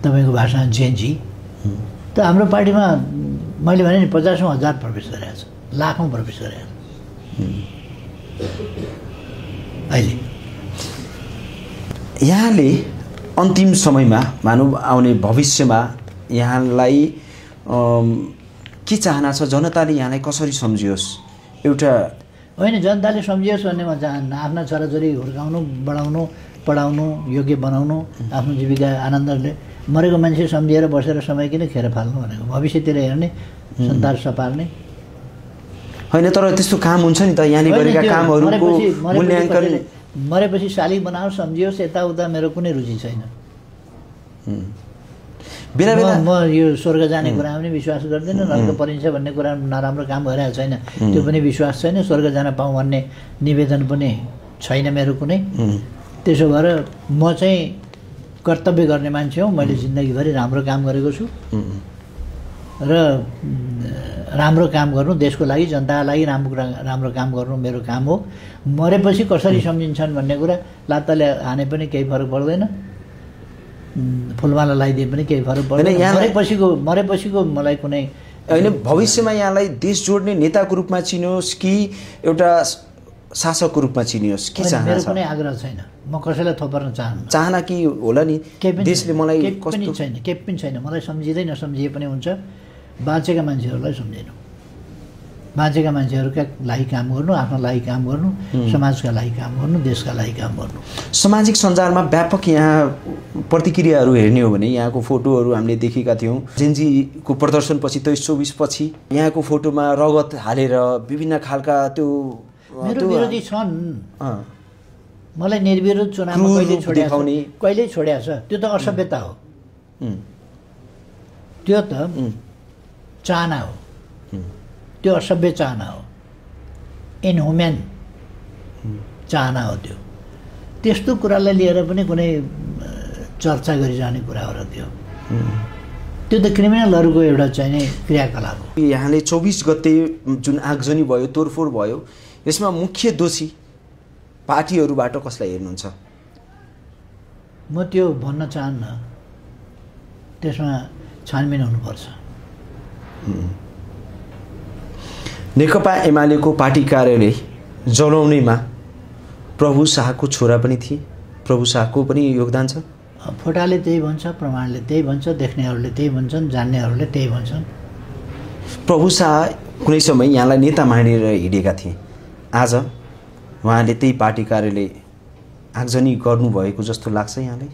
तपाईँको भाषामा जेनजी। त हाम्रो पार्टीमा मैले भने नि 50औँ हजार प्रवेश गरेका छ, लाखौँ प्रवेश गरेका छ अहिले। यहाँले अन्तिम समयमा मानव आउने भविष्यमा यहाँलाई के चाहना छ? जनताले यहाँलाई कसरी सम्झियोस्? एउटा होइन, जनताले सम्झियोस् भन्ने म चाहन्न। आफ्ना छोराछोरी हुर्काउनु, बढाउनु, पढाउनु, योग्य बनाउनु, आफ्नो जीविका आनन्दले मरेको मान्छे सम्झिएर बसेर समय किन खेर फाल्नु भनेको? भविष्यतिर हेर्ने, संसार सपार्ने होइन। तर त्यस्तो काम हुन्छ नि त, यहाँले गरेका कामहरूको मूल्याङ्कन। मरेपछि शालिग बनाओस्, सम्झियोस्, यताउता मेरो कुनै रुचि छैन। बेला बेला म यो स्वर्ग जाने कुरा पनि विश्वास गर्दिनँ, नर्क परिन्छ भन्ने कुरा नराम्रो काम भइरहेको छैन, त्यो पनि विश्वास छैन। स्वर्ग जान पाऊँ भन्ने निवेदन पनि छैन मेरो कुनै। त्यसो भएर म चाहिँ कर्तव्य गर्ने मान्छे हो। मैले जिन्दगीभरि राम्रो काम गरेको छु र राम्रो काम गर्नु, देशको लागि, जनताको लागि राम्रो काम गर्नु मेरो काम हो। मरेपछि कसरी सम्झिन्छन् भन्ने कुरा लात्ताले हाने पनि केही फरक पर्दैन, फुलमाला लगाइदिए पनि केही फरक पर्दैन। मरेपछिको मलाई कुनै होइन। भविष्यमा यहाँलाई देश जोड्ने नेताको रूपमा चिनियोस् कि एउटा शासकको रूपमा चिनियोस्, के चाहना मेरो छ? कुनै आग्रह छैन, म कसैलाई थोपर्न चाहन्न। चाहना कि होला नि देशले मलाई केही पनि छैन। मलाई सम्झिँदै नसम्झिए पनि हुन्छ। बाँचेका मान्छेहरूलाई सम्झिनु, बाँचेका मान्छेहरूका लागि काम गर्नु, आफ्नो लागि काम गर्नु, समाजका लागि काम गर्नु, देशका लागि काम गर्नु। सामाजिक सञ्जालमा व्यापक यहाँ प्रतिक्रियाहरू हेर्ने हो भने यहाँको फोटोहरू हामीले देखेका थियौँ। जेनजीको प्रदर्शनपछि 23-24 पछि यहाँको फोटोमा रगत हालेर विभिन्न खालका त्यो मेरो विरोधी छन्। मलाई निर्विरोध चुनावमा कहिले छोड्या छ? त्यो त असभ्यता हो, त्यो त चाहना हो, त्यो असभ्य चाहना हो, इनह्युम्यान चाहना हो त्यो। त्यस्तो कुरालाई लिएर पनि कुनै चर्चा गरिरहने कुरा हो र त्यो त क्रिमिनलहरूको एउटा चाहिने क्रियाकलाप हो। यहाँले 24 गते जुन आगजनी भयो, तोडफोड भयो, यसमा मुख्य दोषी पार्टीहरूबाट कसलाई हेर्नुहुन्छ? म त्यो भन्न चाहन्न, त्यसमा छानबिन हुनुपर्छ। नेकपा एमालेको पार्टी कार्यालय जलाउनेमा प्रभु शाहको छोरा पनि थिए, प्रभु शाहको पनि योगदान छ। फोटाले त्यही भन्छ, प्रमाणले त्यही भन्छ, देख्नेहरूले त्यही भन्छन्, जान्नेहरूले त्यही भन्छन्। प्रभु शाह कुनै समय यहाँलाई नेता मानेर हिँडेका थिए, आज उहाँले त्यही पार्टी कार्यालय आगजनी गर्नुभएको जस्तो लाग्छ यहाँलाई?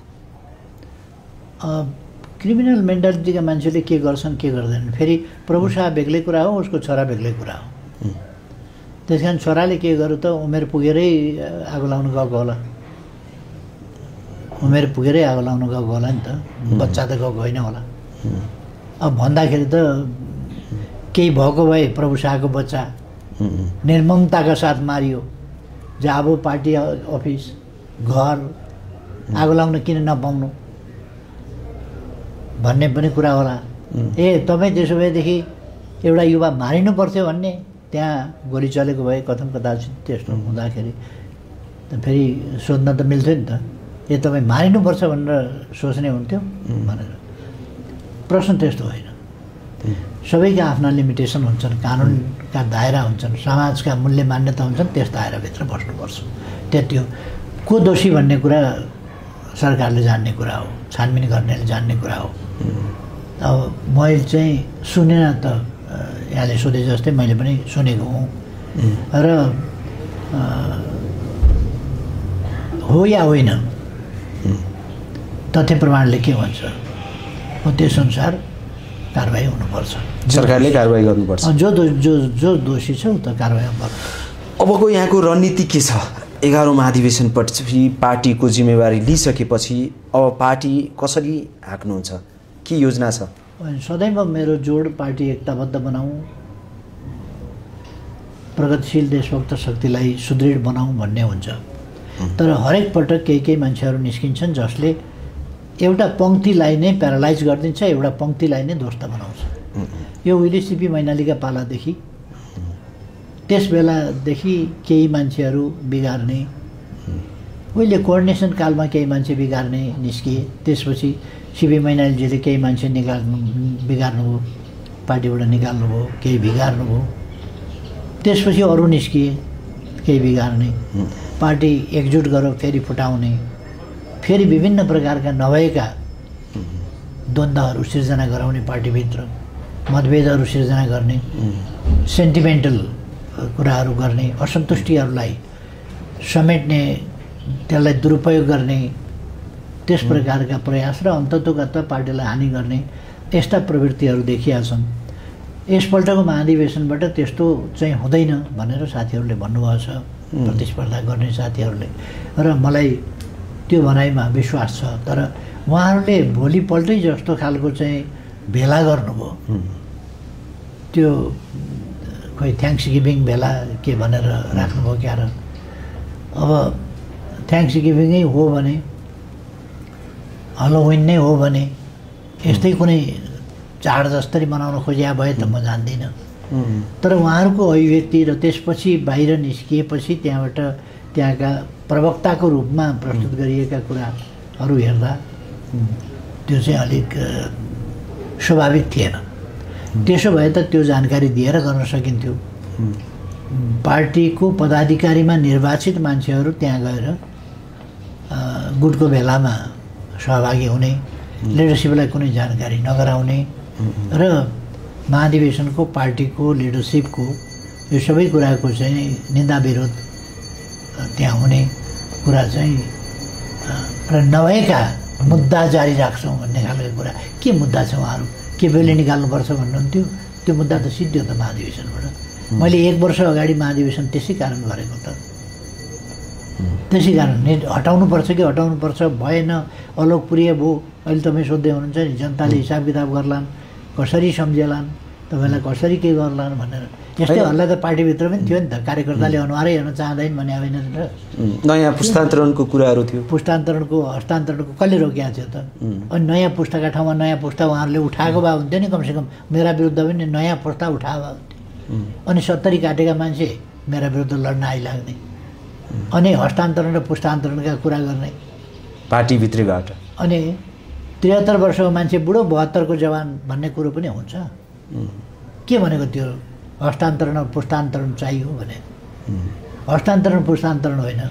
क्रिमिनल मेन्टालिटीका मान्छेले के गर्छन् के गर्दैनन्, फेरि प्रभु शाह बेग्लै कुरा हो, उसको छोरा बेग्लै कुरा हो। त्यस कारण छोराले के गर्यो त, उमेर पुगेरै आगो लाउनु गएको होला, उमेर पुगेरै आगो लाउनु गएको होला नि त, बच्चा त गएको होइन होला। अब भन्दाखेरि त केही भएको भए प्रभु शाहको बच्चा निर्ममताका साथ मारियो, जाबो पार्टी अफिस घर आगो लाउन किन नपाउनु भन्ने पनि कुरा होला। तपाईँ त्यसो भएदेखि एउटा युवा मारिनु पर्थ्यो भन्ने, त्यहाँ गोली चलेको भए कथम कदाचित त्यस्तो हुँदाखेरि त फेरि सोध्न त मिल्थ्यो नि त, तपाईँ मारिनुपर्छ भनेर सोच्ने हुन्थ्यो भनेर। प्रश्न त्यस्तो होइन। सबैका आफ्ना लिमिटेसन हुन्छन्, कानुनका दायरा हुन्छन्, समाजका मूल्य मान्यता हुन्छन्, त्यस दायराभित्र बस्नुपर्छ। त्यो को दोषी भन्ने कुरा सरकारले जान्ने कुरा हो, छानबिन गर्नेले जान्ने कुरा हो। अब मैले चाहिँ सुनेन त, यहाँले सोधे जस्तै मैले पनि सुनेको हुँ र हो या होइन तथ्य प्रमाणले के भन्छ हो त्यसअनुसार कारबाही हुनुपर्छ, सरकारले कारबाही गर्नुपर्छ। जो दोषी छ त कारबाही गर्नुपर्छ। अबको यहाँको रणनीति के छ? 11औं महाधिवेशनपछि पार्टीको जिम्मेवारी लिइसकेपछि अब पार्टी कसरी हाँक्नुहुन्छ, के योजना छ? सदैव मेरो जोड पार्टी एकताबद्ध बनाऊ, प्रगतिशील देशभक्त शक्तिलाई सुदृढ बनाऊ भन्ने हुन्छ। तर हरेक पटक केही मान्छेहरू निस्किन्छन् जसले एउटा पङ्क्तिलाई नै प्यारालाइज गरिदिन्छ, एउटा पङ्क्तिलाई नै ध्वस्त बनाउँछ। यो उहिले सिपी मैनालीका पालादेखि, त्यस बेलादेखि केही मान्छेहरू बिगार्ने, उहिले कोअर्डिनेसन कालमा केही मान्छे बिगार्ने निस्किए, त्यसपछि सिपी मैनालीजीले केही मान्छे बिगार्नुभयो, पार्टीबाट निकाल्नुभयो, केही बिगार्नुभयो, त्यसपछि अरू निस्किए केही बिगार्ने, पार्टी एकजुट गरेर फेरि फुटाउने, फेरि विभिन्न प्रकारका नभएका द्वन्द्वहरू सिर्जना गराउने, पार्टीभित्र मतभेदहरू सिर्जना गर्ने, सेन्टिमेन्टल कुराहरू गर्ने, असन्तुष्टिहरूलाई समेट्ने, त्यसलाई दुरुपयोग गर्ने, त्यस प्रकारका प्रयास र अन्ततोगत पार्टीलाई हानि गर्ने यस्ता प्रवृत्तिहरू देखिया छन्। यसपल्टको महाधिवेशनबाट त्यस्तो चाहिँ हुँदैन भनेर साथीहरूले भन्नुभएको छ, प्रतिस्पर्धा गर्ने साथीहरूले, र मलाई त्यो भनाइमा विश्वास छ। तर उहाँहरूले भोलिपल्टै जस्तो खालको चाहिँ भेला गर्नुभयो, त्यो खोइ थ्याङ्क्स गिभिङ भेला के भनेर राख्नुभयो क्या र। अब थ्याङ्क्स गिभिङै हो भने, हेलोविन नै हो भने, यस्तै कुनै चाड जस्तरी मनाउन खोजिया भए त म जान्दिनँ। तर उहाँहरूको अभिव्यक्ति र त्यसपछि बाहिर निस्किएपछि त्यहाँका प्रवक्ताको रूपमा प्रस्तुत गरिएका कुराहरू हेर्दा त्यो चाहिँ अलिक स्वाभाविक थिएन। त्यसो भए त त्यो जानकारी दिएर गर्न सकिन्थ्यो। पार्टीको पदाधिकारीमा निर्वाचित मान्छेहरू त्यहाँ गएर गुटको भेलामा सहभागी हुने, लिडरसिपलाई कुनै जानकारी नगराउने र महाधिवेशनको पार्टीको लिडरसिपको यो सबै कुराको चाहिँ निन्दा विरोध त्यहाँ हुने कुरा चाहिँ र नभएका मुद्दा जारी राख्छौँ भन्ने खालको कुरा। के मुद्दा छ उहाँहरू के बेले निकाल्नुपर्छ भन्नुहुन्थ्यो, त्यो मुद्दा त सिद्धियो त महाधिवेशनबाट। मैले 1 वर्ष अगाडि महाधिवेशन त्यसै कारण गरेको त, त्यसै कारण हटाउनुपर्छ कि हटाउनुपर्छ भएन, अलोकप्रिय भयो। अहिले तपाईँ सोध्दै हुनुहुन्छ नि, जनताले हिसाब किताब गर्लान्, कसरी सम्झेलान्, तपाईँलाई कसरी के गर्लान् भनेर। यस्तै हल्ला त पार्टीभित्र पनि थियो नि त, कार्यकर्ताले अनुहारै हेर्न चाहँदैन भने होइन र। नयाँ पुस्तान्तरणको कुराहरू थियो, पुस्तान्तरणको हस्तान्तरणको कसले रोकिएको थियो त? अनि नयाँ पुस्ताका ठाउँमा नयाँ पुस्ता उहाँहरूले उठाएको भए हुन्थ्यो नि, कमसेकम मेरा विरुद्ध पनि नयाँ पुस्ता उठाएको भए हुन्थ्यो। अनि 70 काटेका मान्छे मेरा विरुद्ध लड्न आइलाग्ने, अनि हस्तान्तरण र पुस्तान्तरणका कुरा गर्ने पार्टीभित्रबाट। अनि 73 वर्षको मान्छे बुढो, 72 को जवान भन्ने कुरो पनि हुन्छ। के भनेको त्यो हस्तान्तरण पुस्तान्तरण चाहियो भने? हस्तान्तरण पुस्तान्तरण होइन,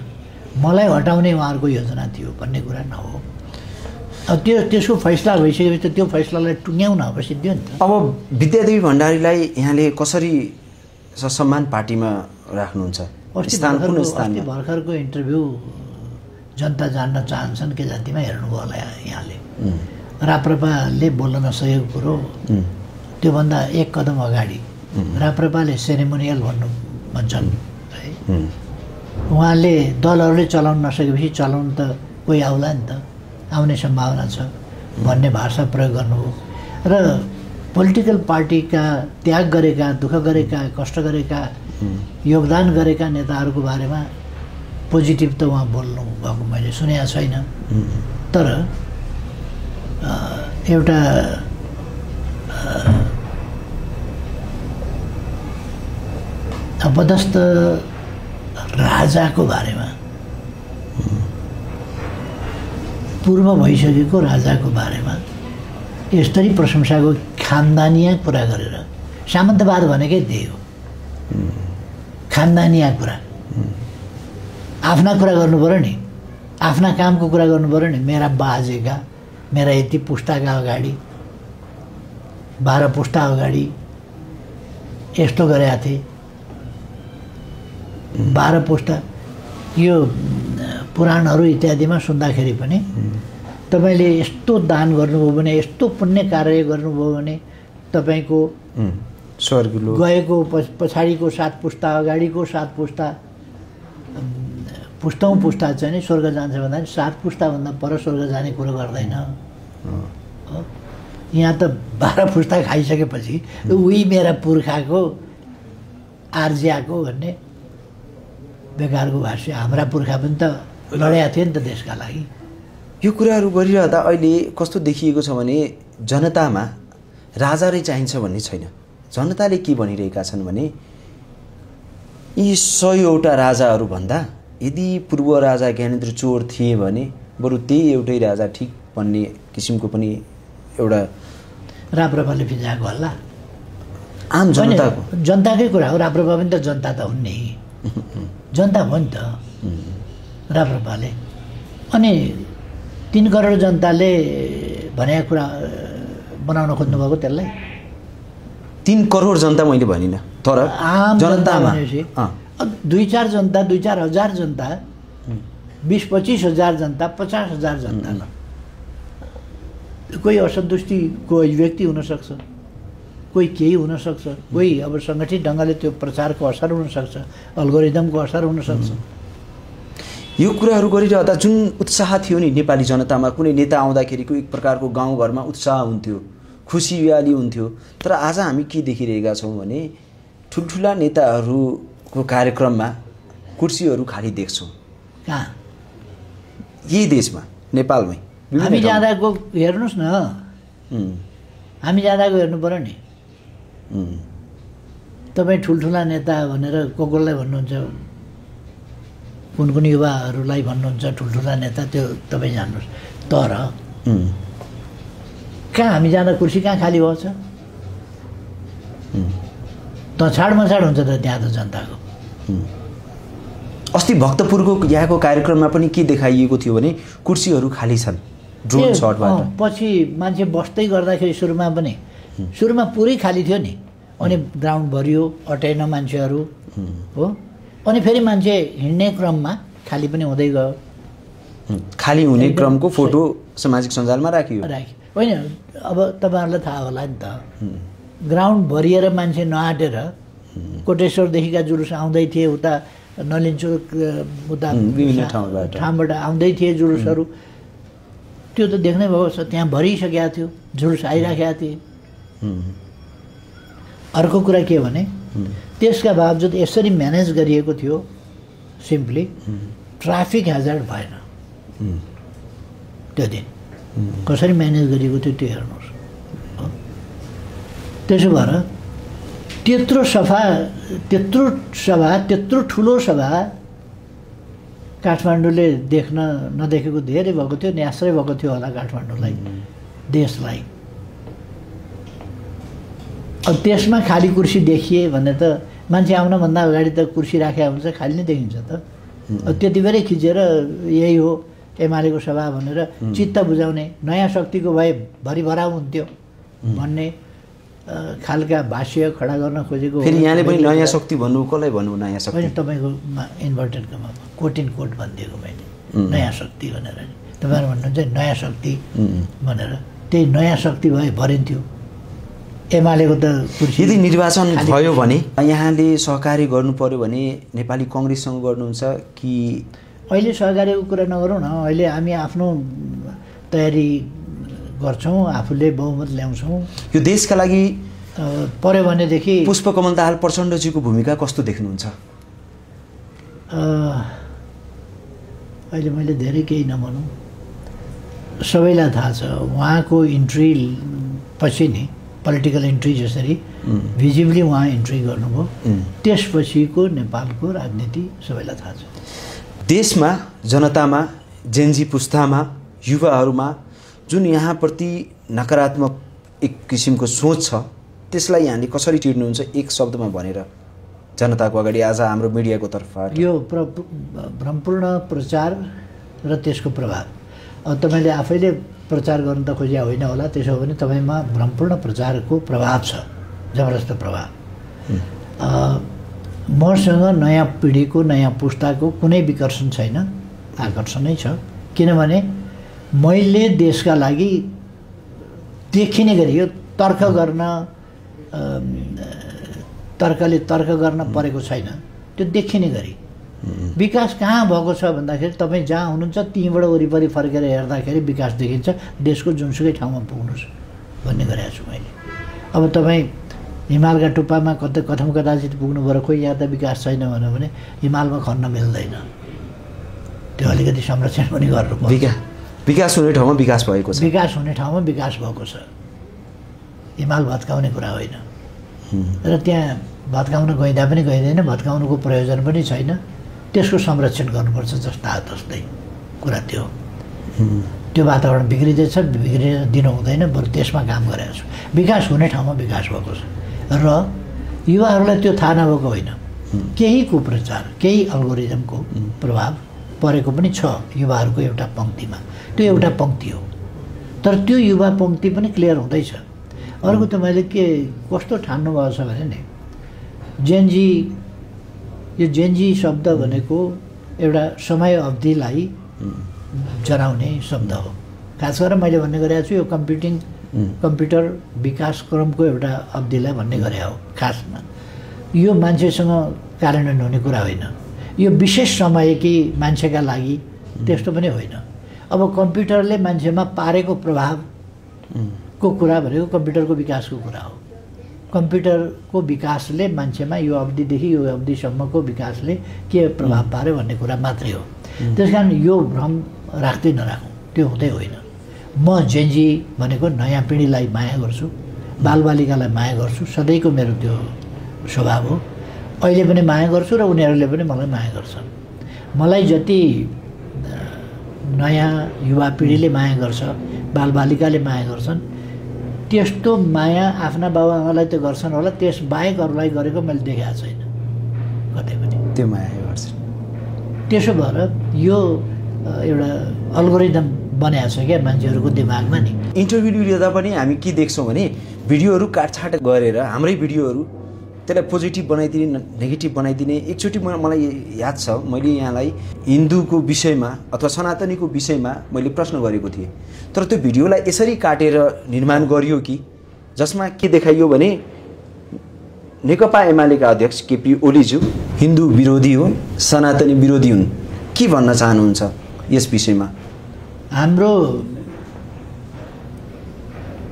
मलाई हटाउने उहाँहरूको योजना थियो भन्ने कुरा नहो। अब त्यसको फैसला भइसकेपछि त त्यो फैसलालाई टुङ्ग्याउन अब सिद्धियो नि त। अब विद्यादेवी भण्डारीलाई यहाँले कसरी सम्मान पार्टीमा राख्नुहुन्छ? अस्ति भर्खरको इन्टरभ्यू जनता जान्न चाहन्छन् के जातिमा हेर्नुभयो होला यहाँले। राप्रपाले बोल्न नसकेको कुरो त्योभन्दा 1 कदम अगाडि राप्रपाले सेरेमोनियल भन्छन् है। उहाँले दलहरूले चलाउन नसकेपछि चलाउन त कोही आउला नि त, आउने सम्भावना छ भन्ने भाषा प्रयोग गर्नुभयो। र पोलिटिकल पार्टीका त्याग गरेका, दुःख गरेका, कष्ट गरेका, योगदान गरेका नेताहरूको बारेमा पोजिटिभ त उहाँ बोल्नु भएको मैले सुनेको छैन। तर एउटा अपदस्थ राजाको बारेमा, पूर्व भइसकेको राजाको बारेमा यस्तरी प्रशंसाको खानदानिया कुरा गरेर सामन्तवाद भनेकै त्यही हो खानदानिया कुरा आफ्ना कुरा गर्नु पर्यो नि आफ्ना कामको कुरा गर्नु पर्यो नि मेरा बाजेका मेरा यति पुस्ताका अगाडि 12 पुस्ता अगाडि यस्तो गरेका थिए 12 पुस्ता यो पुराणहरू इत्यादिमा सुन्दाखेरि पनि तपाईले यस्तो दान गर्नुभयो भने यस्तो पुण्य कार्य गर्नुभयो भने तपाईको स्वर्गलो गएको पछाडिको 7 पुस्ता अगाडिको 7 पुस्ता पुस्तौं पुस्ता चाहिँ नि स्वर्ग जान्छ भन्दा 7 पुस्ता भन्दा पर स्वर्ग जाने कुरो गर्दैन यहाँ त 12 पुस्ता खाइसकेपछि उही मेरा पुर्खाको आर्ज्याको भन्ने बेकारको भाष्य हाम्रा पुर्खा पनि त लडेका थिए नि त देशका लागि यो कुराहरू गरिरहँदा अहिले कस्तो देखिएको छ भने जनतामा राजा नै चाहिन्छ भन्ने छैन जनताले के भनिरहेका छन् भने यी 100वटा राजाहरू भन्दा यदि पूर्व राजा ज्ञानेन्द्र चोर थिए भने बरु त्यही एउटै राजा ठिक भन्ने किसिमको पनि एउटा राप्रपाले फिजाएको हल्ला आम जनताको जनताकै कुरा हो राप्रपा पनि त जनता त हुन् नि जनता हो नि त राप्रपाले अनि 3 करोड जनताले भनेको कुरा बनाउन खोज्नु भएको त्यसलाई 3 करोड जनता मैले भनिनँ तर आम जनतामा 2-4 जनता 2-4 हजार जनता 20-25 हजार जनता 50 हजार जनता कोही असन्तुष्टिको अभिव्यक्ति हुनसक्छ कोही केही हुनसक्छ कोही अब सङ्गठित ढङ्गले त्यो प्रचारको असर हुनसक्छ अल्गोरिदमको असर हुनसक्छ यो कुराहरू गरिरहँदा जुन उत्साह थियो नि नेपाली जनतामा कुनै नेता आउँदाखेरिको एक प्रकारको गाउँघरमा उत्साह हुन्थ्यो खुसीयाली हुन्थ्यो तर आज हामी के देखिरहेका छौँ भने ठुल्ठुला नेताहरूको कार्यक्रममा कुर्सीहरू खाली देख्छौँ कहाँ यही देशमा नेपालमै हामी जाँदाको हेर्नुहोस् न हामी जाँदाको हेर्नु पर्यो नि तपाईँ ठुल्ठुला नेता भनेर कसलाई भन्नुहुन्छ कुन कुन युवाहरूलाई भन्नुहुन्छ ठुल्ठुला नेता त्यो तपाईँ जान्नुहोस् तर कहाँ हामी जाँदा कुर्सी कहाँ खाली भएको छ तछाड मछाड हुन्छ त त्यहाँ त जनताको अस्ति भक्तपुरको यहाँको कार्यक्रममा पनि के देखाइएको थियो भने कुर्सीहरू खाली छन् ड्रोन शटबाट पछि मान्छे बस्दै गर्दाखेरि सुरुमा पुरै खाली थियो नि अनि ग्राउन्ड भरियो अटेन मान्छेहरू हो अनि फेरि मान्छे हिँड्ने क्रममा खाली पनि हुँदै गयो खाली हुने क्रमको फोटो सामाजिक सञ्जालमा राखियो होइन अब तपाईँहरूलाई थाहा होला नि त ग्राउन्ड भरिएर मान्छे नआँटेर कोटेश्वरदेखिका जुलुस आउँदै थिए उता नलिन्चोक उता विभिन्न ठाउँबाट आउँदै थिए जुलुसहरू त्यो त देख्नै भएको छ त्यहाँ भरिसकेका थियो जुलुस आइराखेका थिए अर्को कुरा के भने त्यसका बावजुद यसरी म्यानेज गरिएको थियो सिम्पली ट्राफिक हेजर्ड भएन त्यो दिन कसरी म्यानेज गरिएको थियो त्यो हेर्नुहोस् त्यसो भएर त्यत्रो त्यत्रो ठुलो सभा काठमाडौँले देख्न नदेखेको धेरै भएको थियो न्यास्रै भएको थियो होला काठमाडौँलाई देशलाई अब त्यसमा खाली कुर्सी देखिए भने त मान्छे आउनभन्दा अगाडि त कुर्सी राखेको हुन्छ खाली नै देखिन्छ त त्यति बेरै खिचेर यही हो एमालेको सभा भनेर चित्त बुझाउने नयाँ शक्तिको भए भरिभराउ हुन्थ्यो भन्ने खालका भाष्य खडा गर्न खोजेको फेरि यहाँले पनि नयाँ शक्ति भन्नु कसलाई भन्नु नयाँ शक्ति होइन तपाईँको inverted comma quote in quote भनिदिएको मैले नयाँ शक्ति भनेर तपाईँहरू भन्नुहुन्छ नयाँ शक्ति भनेर त्यही नयाँ शक्ति भए भरिन्थ्यो एमालेको त कुर्सी यदि निर्वाचन भयो भने यहाँले सहकारी गर्नु पर्यो भने नेपाली कङ्ग्रेससँग गर्नुहुन्छ कि अहिले सहकारीको कुरा नगरौँ न अहिले हामी आफ्नो तयारी गर्छौँ आफूले बहुमत ल्याउँछौँ यो देशका लागि पर्यो भनेदेखि पुष्पकमल दाहाल प्रचण्डजीको भूमिका कस्तो देख्नुहुन्छ अहिले मैले धेरै केही नभनौँ सबैलाई थाहा छ उहाँको इन्ट्री पछि नि पोलिटिकल इन्ट्री जसरी भिजिबली उहाँ इन्ट्री गर्नुभयो त्यसपछिको नेपालको राजनीति सबैलाई थाहा छ देशमा जनतामा जेन्जी पुस्तामा युवाहरूमा जुन यहाँप्रति नकारात्मक एक किसिमको सोच छ त्यसलाई यहाँले कसरी टिर्नुहुन्छ एक शब्दमा भनेर जनताको अगाडि आज हाम्रो मिडियाको तर्फबाट? यो भ्रमपूर्ण प्रचार र त्यसको प्रभाव। अब तपाईँले आफैले प्रचार गर्न त खोजिया होइन होला, त्यसो हो भने तपाईँमा भ्रमपूर्ण प्रचारको प्रभाव छ, जबरजस्त प्रभाव। मसँग नयाँ पिँढीको नयाँ पुस्ताको कुनै विकर्षण छैन, आकर्षणै छ। किनभने मैले देशका लागि देखिने गरी यो तर्क गर्न परेको छैन, त्यो देखिने गरी विकास कहाँ भएको छ भन्दाखेरि तपाईँ जहाँ हुनुहुन्छ त्यहीँबाट वरिपरि फर्केर हेर्दाखेरि विकास देखिन्छ। देशको जुनसुकै ठाउँमा पुग्नुहोस् भन्ने गरेको छु मैले। अब तपाईँ हिमालका टुप्पामा कथम कदाचित पुग्नुभयो, खोइ यहाँ त विकास छैन भन्यो भने हिमालमा खन्न मिल्दैन, त्यो अलिकति संरक्षण पनि गर्नुपर्छ। विकास हुने ठाउँमा विकास भएको छ, विकास हुने ठाउँमा विकास भएको छ, हिमाल भत्काउने कुरा होइन। र त्यहाँ भत्काउन गइँदा पनि गइँदैन, भत्काउनुको प्रयोजन पनि छैन, त्यसको संरक्षण गर्नुपर्छ जस्ता तस्तै कुरा। त्यो वातावरण बिग्रिँदैछ, बिग्रिन दिनु हुँदैन, बरु त्यसमा काम गरेको छु। विकास हुने ठाउँमा विकास भएको छ र युवाहरूलाई त्यो थाहा नभएको होइन, केही कुप्रचार केही अल्गोरिदमको प्रभाव परेको पनि छ युवाहरूको एउटा पङ्क्तिमा, त्यो एउटा पङ्क्ति हो। तर त्यो युवा पङ्क्ति पनि क्लियर हुँदैछ। अर्को त मैले कस्तो ठान्नु भएको छ भने नि, जेनजी, यो जेनजी शब्द भनेको एउटा समय अवधिलाई जनाउने शब्द हो। खास गरेर मैले भन्ने गरेको छु यो कम्प्युटर विकास क्रमको एउटा अवधिलाई भन्ने गरे हो खासमा। यो मान्छेसँग कार्यान्वयन हुने कुरा होइन, यो विशेष समय कि मान्छेका लागि त्यस्तो पनि होइन। अब कम्प्युटरले मान्छेमा पारेको प्रभावको कुरा भनेको कम्प्युटरको विकासको कुरा हो। कम्प्युटरको विकासले मान्छेमा यो अवधिदेखि यो अवधिसम्मको विकासले के प्रभाव पार्यो भन्ने कुरा मात्रै हो। त्यस कारण यो भ्रम राख्दै नराखौँ, त्यो हुँदै होइन। म जेनजी भनेको नयाँ पिँढीलाई माया गर्छु, बालबालिकालाई माया गर्छु, सधैँको मेरो त्यो स्वभाव हो। अहिले पनि माया गर्छु र उनीहरूले पनि मलाई माया गर्छन्। मलाई जति नयाँ युवा पिँढीले माया गर्छ, बालबालिकाले माया गर्छन्, त्यस्तो माया आफ्ना बाबुआमालाई त गर्छन् होला, त्यस बाहेक अरूलाई गरेको मैले देखाएको छैन कतै पनि। त्यो माया गर्छ। त्यसो भएर यो एउटा अल्गोरिदम बनाएको छ क्या मान्छेहरूको दिमागमा नि। इन्टरभ्यू लिँदा पनि हामी के देख्छौँ भने भिडियोहरू काटछाट गरेर हाम्रै भिडियोहरू त्यसलाई पोजिटिभ बनाइदिने नेगेटिभ बनाइदिने। एकचोटि मलाई याद छ, मैले यहाँलाई हिन्दूको विषयमा अथवा सनातनीको विषयमा मैले प्रश्न गरेको थिएँ, तर त्यो भिडियोलाई यसरी काटेर निर्माण गरियो कि जसमा के देखाइयो भने नेकपा एमालेका अध्यक्ष केपी ओलीज्यू हिन्दू विरोधी हुन्, सनातनी विरोधी हुन्। के भन्न चाहनुहुन्छ यस विषयमा? हाम्रो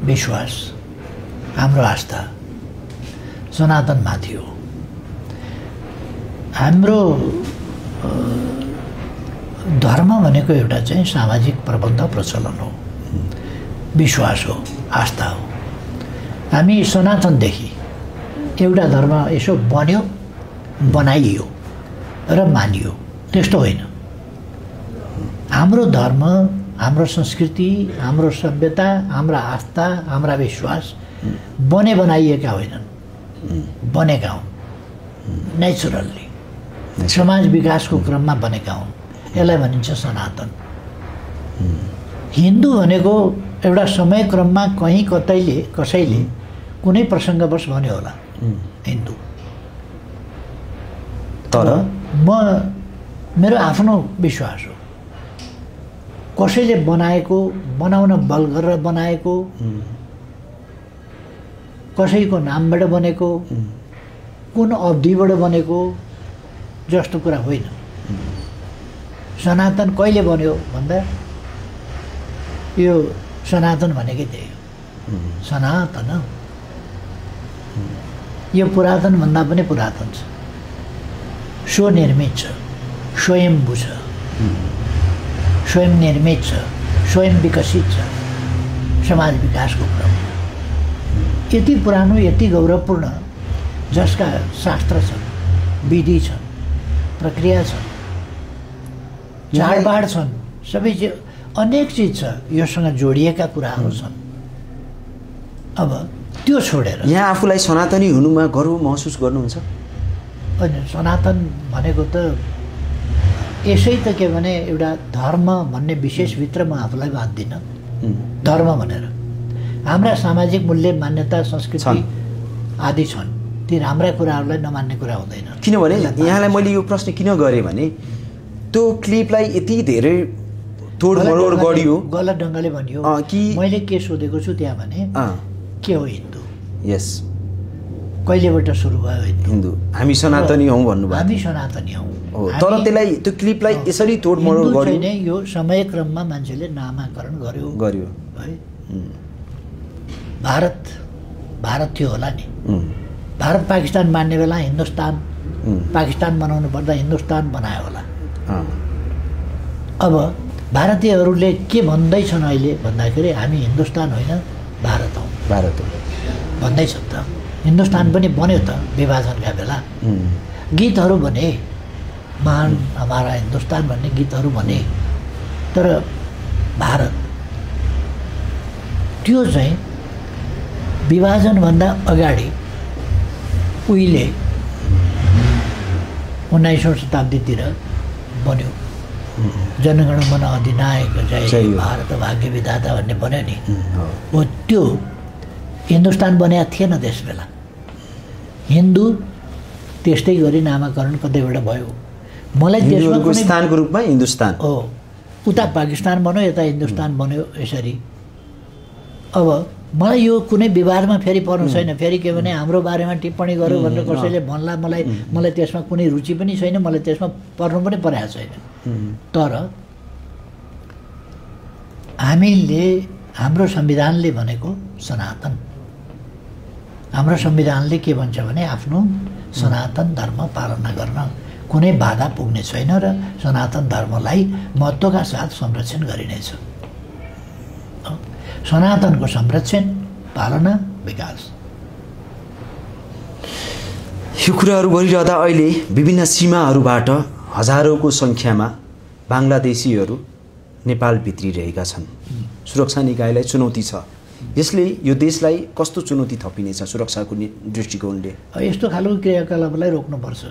विश्वास, हाम्रो आस्था सनातनमाथि हो। हाम्रो धर्म भनेको एउटा चाहिँ सामाजिक प्रबन्ध प्रचलन हो, विश्वास हो, आस्था हो। हामी सनातनदेखि एउटा धर्म यसो बन्यो, बनाइयो र मानियो, त्यस्तो होइन। हाम्रो धर्म, हाम्रो संस्कृति, हाम्रो सभ्यता, हाम्रा आस्था, हाम्रा विश्वास बनाइएका होइनन्, बनेका हुन् नेचुरल्ली, समाज विकासको क्रममा बनेका हुन्। यसलाई भनिन्छ सनातन। हिन्दू भनेको एउटा समय क्रममा कहीँ कतैले कसैले कुनै प्रसङ्गवश भन्यो होला हिन्दू। तर मेरो आफ्नो विश्वास हो, कसैले बनाएको, बनाउन बल गरेर बनाएको, कसैको नामबाट बनेको, कुन अवधिबाट बनेको जस्तो कुरा होइन। सनातन कहिले बन्यो भन्दा यो सनातन भनेकै त्यही हो, सनातन। यो पुरातन भन्दा पनि पुरातन छ, स्वनिर्मित छ, स्वयम्भू छ, स्वयं निर्मित छ, स्वयं विकसित छ। समाज विकासको क्रम यति पुरानो, यति गौरवपूर्ण, जसका शास्त्र छन्, विधि छन्, प्रक्रिया छन्, चाडबाड छन्, सबै अनेक चिज छ, योसँग जोडिएका कुराहरू छन्। अब त्यो छोडेर यहाँ आफूलाई सनातनी हुनुमा गर्व महसुस गर्नुहुन्छ? होइन, सनातन भनेको त यसै त के भने एउटा धर्म भन्ने विशेषभित्र म आफूलाई बाँध्दिनँ। धर्म भनेर हाम्रा सामाजिक मूल्य, मान्यता, संस्कृति आदि छन्, ती राम्रा कुराहरूलाई नमान्ने कुरा हुँदैन। किनभने यहाँलाई मैले यो प्रश्न किन गरेँ भने त्यो क्लिपलाई यति धेरै तोडमरोड गरियो, गलत ढङ्गले भनियो कि मैले के सोधेको छु त्यहाँ भने के हो हिन्दू? यस, कहिलेबाट सुरु भयो हिन्दू? हामी सनातनी हौँ भन्नुभयो। हामी सनातनी हौँ। तर त्यसलाई त्यो क्लिपलाई यसरी तोडमरोड गर्यो नै यो समयक्रममा मान्छेले नामाकरण गर्यो है। भारत थियो होला नि। भारत पाकिस्तान मान्ने बेला हिन्दुस्तान पाकिस्तान बनाउनु पर्दा हिन्दुस्तान बनायो होला। अब भारतीयहरूले के भन्दैछन् अहिले भन्दाखेरि हामी हिन्दुस्तान होइन भारत हौँ भन्दैछन् त। हिन्दुस्तान पनि बन्यो त विभाजनका बेला। गीतहरू भने महान हमारा हिन्दुस्तान भन्ने गीतहरू भने, तर भारत त्यो चाहिँ विभाजनभन्दा अगाडि उहिले 19औं शताब्दीतिर बन्यो। जनगण मन अधिनायक जय भारत भाग्य विधाता भन्ने बन्यो नि। हो, त्यो हिन्दुस्तान बनेको थिएन त्यस बेला। हिन्दू त्यस्तै गरी नामाकरण कतैबाट भयो। मलाई त्यसमा स्थानको रूपमा हिन्दुस्तान हो, उता पाकिस्तान बन्यो यता हिन्दुस्तान बन्यो यसरी। अब मलाई यो कुनै विवादमा फेरि पर्नु छैन। फेरि के भने हाम्रो बारेमा टिप्पणी गर्यो भनेर कसैले भन्ला, मलाई त्यसमा कुनै रुचि पनि छैन, मलाई त्यसमा पर्नु पनि परेको छैन। तर हाम्रो संविधानले भनेको सनातन। हाम्रो संविधानले के भन्छ भने आफ्नो सनातन धर्म पालना गर्न कुनै बाधा पुग्ने छैन र सनातन धर्मलाई महत्त्वका साथ संरक्षण गरिनेछ। सनातनको संरक्षण, पालना, विकास। यो कुराहरू गरिरहँदा अहिले विभिन्न सीमाहरूबाट हजारौँको सङ्ख्यामा बाङ्लादेशीहरू नेपाल भित्रिरहेका छन्। सुरक्षा निकायलाई चुनौती छ। यसले यो देशलाई कस्तो चुनौती थपिनेछ सुरक्षाको दृष्टिकोणले? यस्तो खालको क्रियाकलापलाई रोक्नुपर्छ।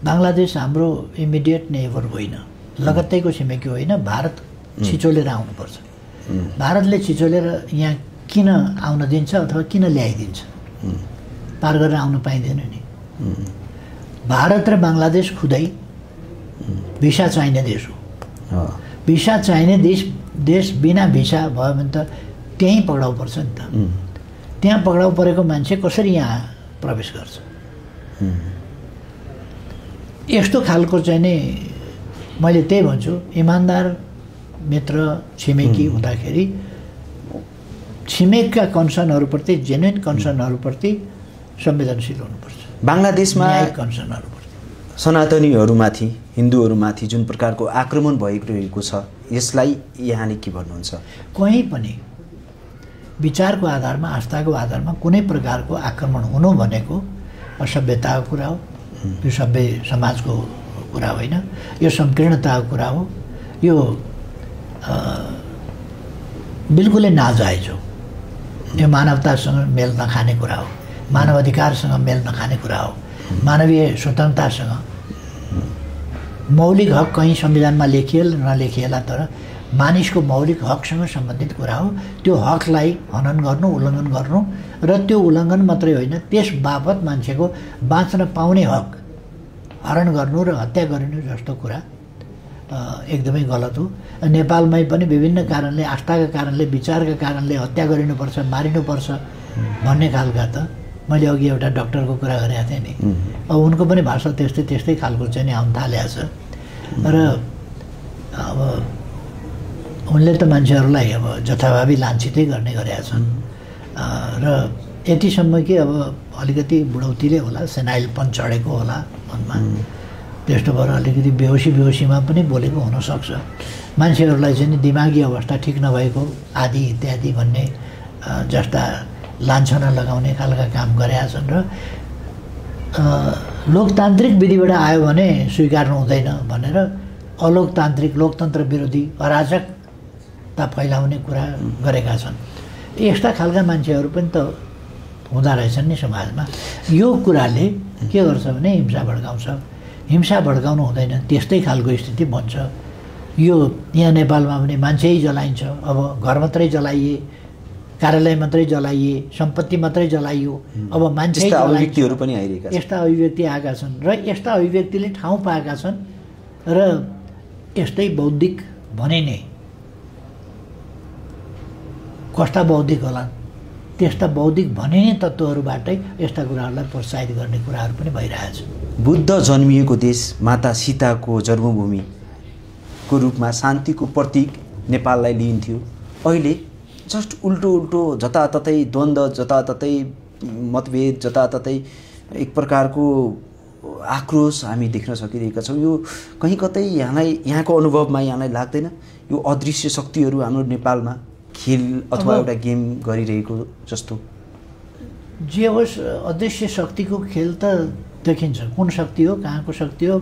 बाङ्लादेश हाम्रो इमिडिएट नेबर होइन, लगत्तैको छिमेकी होइन। भारत छिचोलेर आउनुपर्छ। भारतले छिचोलेर यहाँ किन आउन दिन्छ अथवा किन ल्याइदिन्छ? पार गरेर आउन पाइँदैन नि। भारत र बाङ्लादेश खुदै भिसा चाहिने देश हो। भिसा चाहिने देश बिना भिसा भयो भने त त्यहीँ पक्राउ पर्छ नि त। त्यहाँ पक्राउ परेको मान्छे कसरी यहाँ प्रवेश गर्छ? यस्तो खालको चाहिँ नि मैले त्यही भन्छु, इमान्दार मित्र छिमेकी हुँदाखेरि छिमेकका कन्सर्नहरूप्रति, जेन्युन कन्सर्नहरूप्रति संवेदनशील हुनुपर्छ। बाङ्लादेशमा कन्सर्नहरूप्रति सनातनीहरूमाथि, हिन्दूहरूमाथि जुन प्रकारको आक्रमण भइरहेको छ, यसलाई यहाँले के भन्नुहुन्छ? कहीँ पनि विचारको आधारमा, आस्थाको आधारमा कुनै प्रकारको आक्रमण हुनु भनेको असभ्यताको कुरा हो। यो सभ्य समाजको कुरा होइन, यो संकीर्णताको कुरा हो। यो बिल्कुलै नाजायज हो। यो मानवतासँग मेल नखाने कुरा हो, मानव अधिकारसँग मेल नखाने कुरा हो, मानवीय स्वतन्त्रतासँग। मौलिक हक कहीँ संविधानमा लेखिएला नलेखिएला, तर मानिसको मौलिक हकसँग सम्बन्धित कुरा हो। त्यो हकलाई हनन गर्नु, उल्लङ्घन गर्नु, र त्यो उल्लङ्घन मात्रै होइन, त्यस बापत मान्छेको बाँच्न पाउने हक हरण गर्नु र हत्या गरिनु जस्तो कुरा एकदमै गलत हो। नेपालमै पनि विभिन्न कारणले, आस्थाका कारणले, विचारका कारणले हत्या गरिनुपर्छ, मारिनुपर्छ भन्ने खालका त मैले अघि एउटा डक्टरको कुरा गरेको थिएँ नि। अब उनको पनि भाषा त्यस्तै खालको चाहिँ नि आउन थालेको छ। र अब उनले त मान्छेहरूलाई अब जथाभावी लान्छितै गर्ने गरेका छन्। र यतिसम्म कि अब अलिकति बुढौतीले होला, सेनाइलपन चढेको होला मनमा, त्यस्तो भएर अलिकति बेहोसीमा पनि बोलेको हुनसक्छ। मान्छेहरूलाई चाहिँ नि दिमागी अवस्था ठिक नभएको आदि इत्यादि भन्ने जस्ता लान्छना लगाउने खालका काम गरेका छन्। र लोकतान्त्रिक विधिबाट आयो भने स्वीकार्नु हुँदैन भनेर अलोकतान्त्रिक, लोकतन्त्र विरोधी अराजकता फैलाउने कुरा गरेका छन्। यस्ता खालका मान्छेहरू पनि त हुँदो रहेछन् नि समाजमा। यो कुराले के गर्छ भने हिंसा भड्काउँछ। हिंसा भड्काउनु हुँदैन, त्यस्तै खालको स्थिति बन्छ। यो यहाँ नेपालमा पनि मान्छे जलाइन्छ। अब घर मात्रै जलाइए, कार्यालय मात्रै जलाइए, सम्पत्ति मात्रै जलाइयो। अब मान्छे अभिव्यक्तिहरू पनि आइरहेका छन्। यस्ता अभिव्यक्ति आएका छन् र यस्ता अभिव्यक्तिले ठाउँ पाएका छन् र यस्तै बौद्धिक भने नै कस्ता बौद्धिक होला, त्यस्ता बौद्धिक भने नै तत्त्वहरूबाटै यस्ता कुराहरूलाई प्रोत्साहित गर्ने कुराहरू पनि भइरहेछ। बुद्ध जन्मिएको देश, माता सीताको जन्मभूमिको रूपमा शान्तिको प्रतीक नेपाललाई लिइन्थ्यो। अहिले जस्ट उल्टो जताततै द्वन्द्व, जताततै मतभेद, जताततै एक प्रकारको आक्रोश हामी देख्न सकिरहेका छौँ। यो कहीँ कतै यहाँको अनुभवमा यहाँलाई लाग्दैन यो अदृश्य शक्तिहरू हाम्रो नेपालमा खेल अथवा एउटा गेम गरिरहेको जस्तो? जे होस्, अदृश्य शक्तिको खेल त देखिन्छ। कुन शक्ति हो, कहाँको शक्ति हो,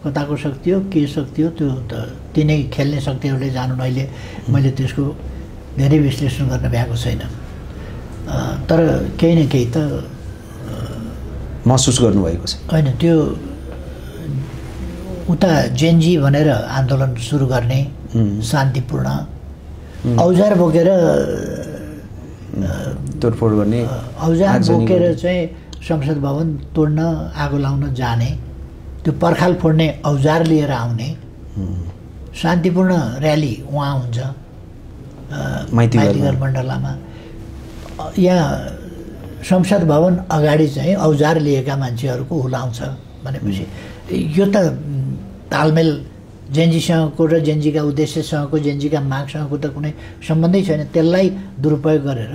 कताको शक्ति हो, के शक्ति हो, त्यो त तिनै खेल्ने शक्तिहरूले जानुन्। अहिले मैले त्यसको धेरै विश्लेषण गर्न भ्याएको छैन, तर केही न केही त महसुस गर्नुभएको छ। होइन, त्यो उता जेनजी भनेर आन्दोलन सुरु गर्ने, शान्तिपूर्ण औजार बोकेर तोडफोड गर्ने, औजार बोकेर चाहिँ संसद भवन तोड्न, आगो लाउन जाने, त्यो पर्खाल फोड्ने औजार लिएर आउने, शान्तिपूर्ण र्याली उहाँ हुन्छ माइतीघर मण्डलामा। यहाँ संसद भवन अगाडि चाहिँ औजार लिएका मान्छेहरूको हुलाउँछ भनेपछि यो त तालमेल जेनजीसँगको र जेनजीका उद्देश्यसँगको, जेनजीका मागसँगको त कुनै सम्बन्धै छैन। त्यसलाई दुरुपयोग गरेर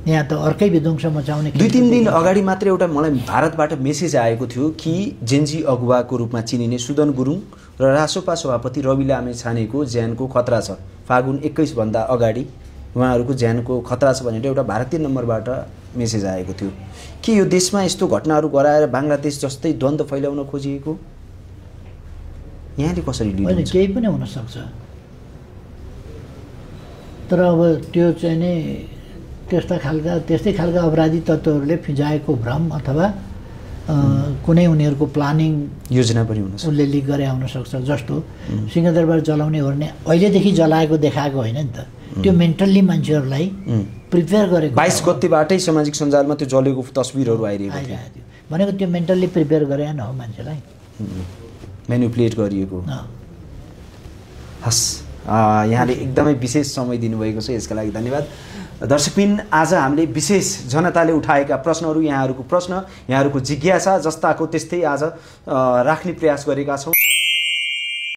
यहाँ त अर्कै विध्वंस मचाउने। 2-3 दिन अगाडि मात्रै एउटा मलाई भारतबाट मेसेज आएको थियो कि जेनजी अगुवाको रूपमा चिनिने सुदन गुरुङ र रासोपा सभापति रवि लामिछानेको ज्यानको खतरा छ। फागुन 21 भन्दा अगाडि उहाँहरूको ज्यानको खतरा छ भनेर एउटा भारतीय नम्बरबाट मेसेज आएको थियो। के यो देशमा यस्तो घटनाहरू गराएर बङ्गलादेश जस्तै द्वन्द्व फैलाउन खोजिएको? यहाँले कसरी लिनुहुन्छ? होइन, केही पनि हुनसक्छ, तर अब त्यो चाहिँ नि त्यस्तै खालका अपराधी तत्त्वहरूले फिजाएको भ्रम अथवा कुनै उनीहरूको प्लानिङ योजना पनि हुनसक्छ, उसले लिक गरे हुनसक्छ। जस्तो सिंहदरबार जलाउने ओर्ने अहिलेदेखि जलाएको देखाएको होइन नि त, त्यो मेन्टल्ली मान्छेहरूलाई प्रिपेयर गरेको। 22 गतेबाटै सामाजिक सञ्जालमा त्यो जलेको तस्बिरहरू आइरहेको थियो भनेको त्यो मेन्टल्ली प्रिपेयर गरे न हो मान्छेलाई, म्यानिपुलेट गरिएको। हस्, यहाँले एकदमै विशेष समय दिनुभएको छ, यसका लागि धन्यवाद। दर्शकबिन, आज हामीले विशेष जनताले उठाएका प्रश्नहरू, यहाँहरूको प्रश्न, यहाँहरूको जिज्ञासा जस्ताको त्यस्तै आज राख्ने प्रयास गरेका छौँ।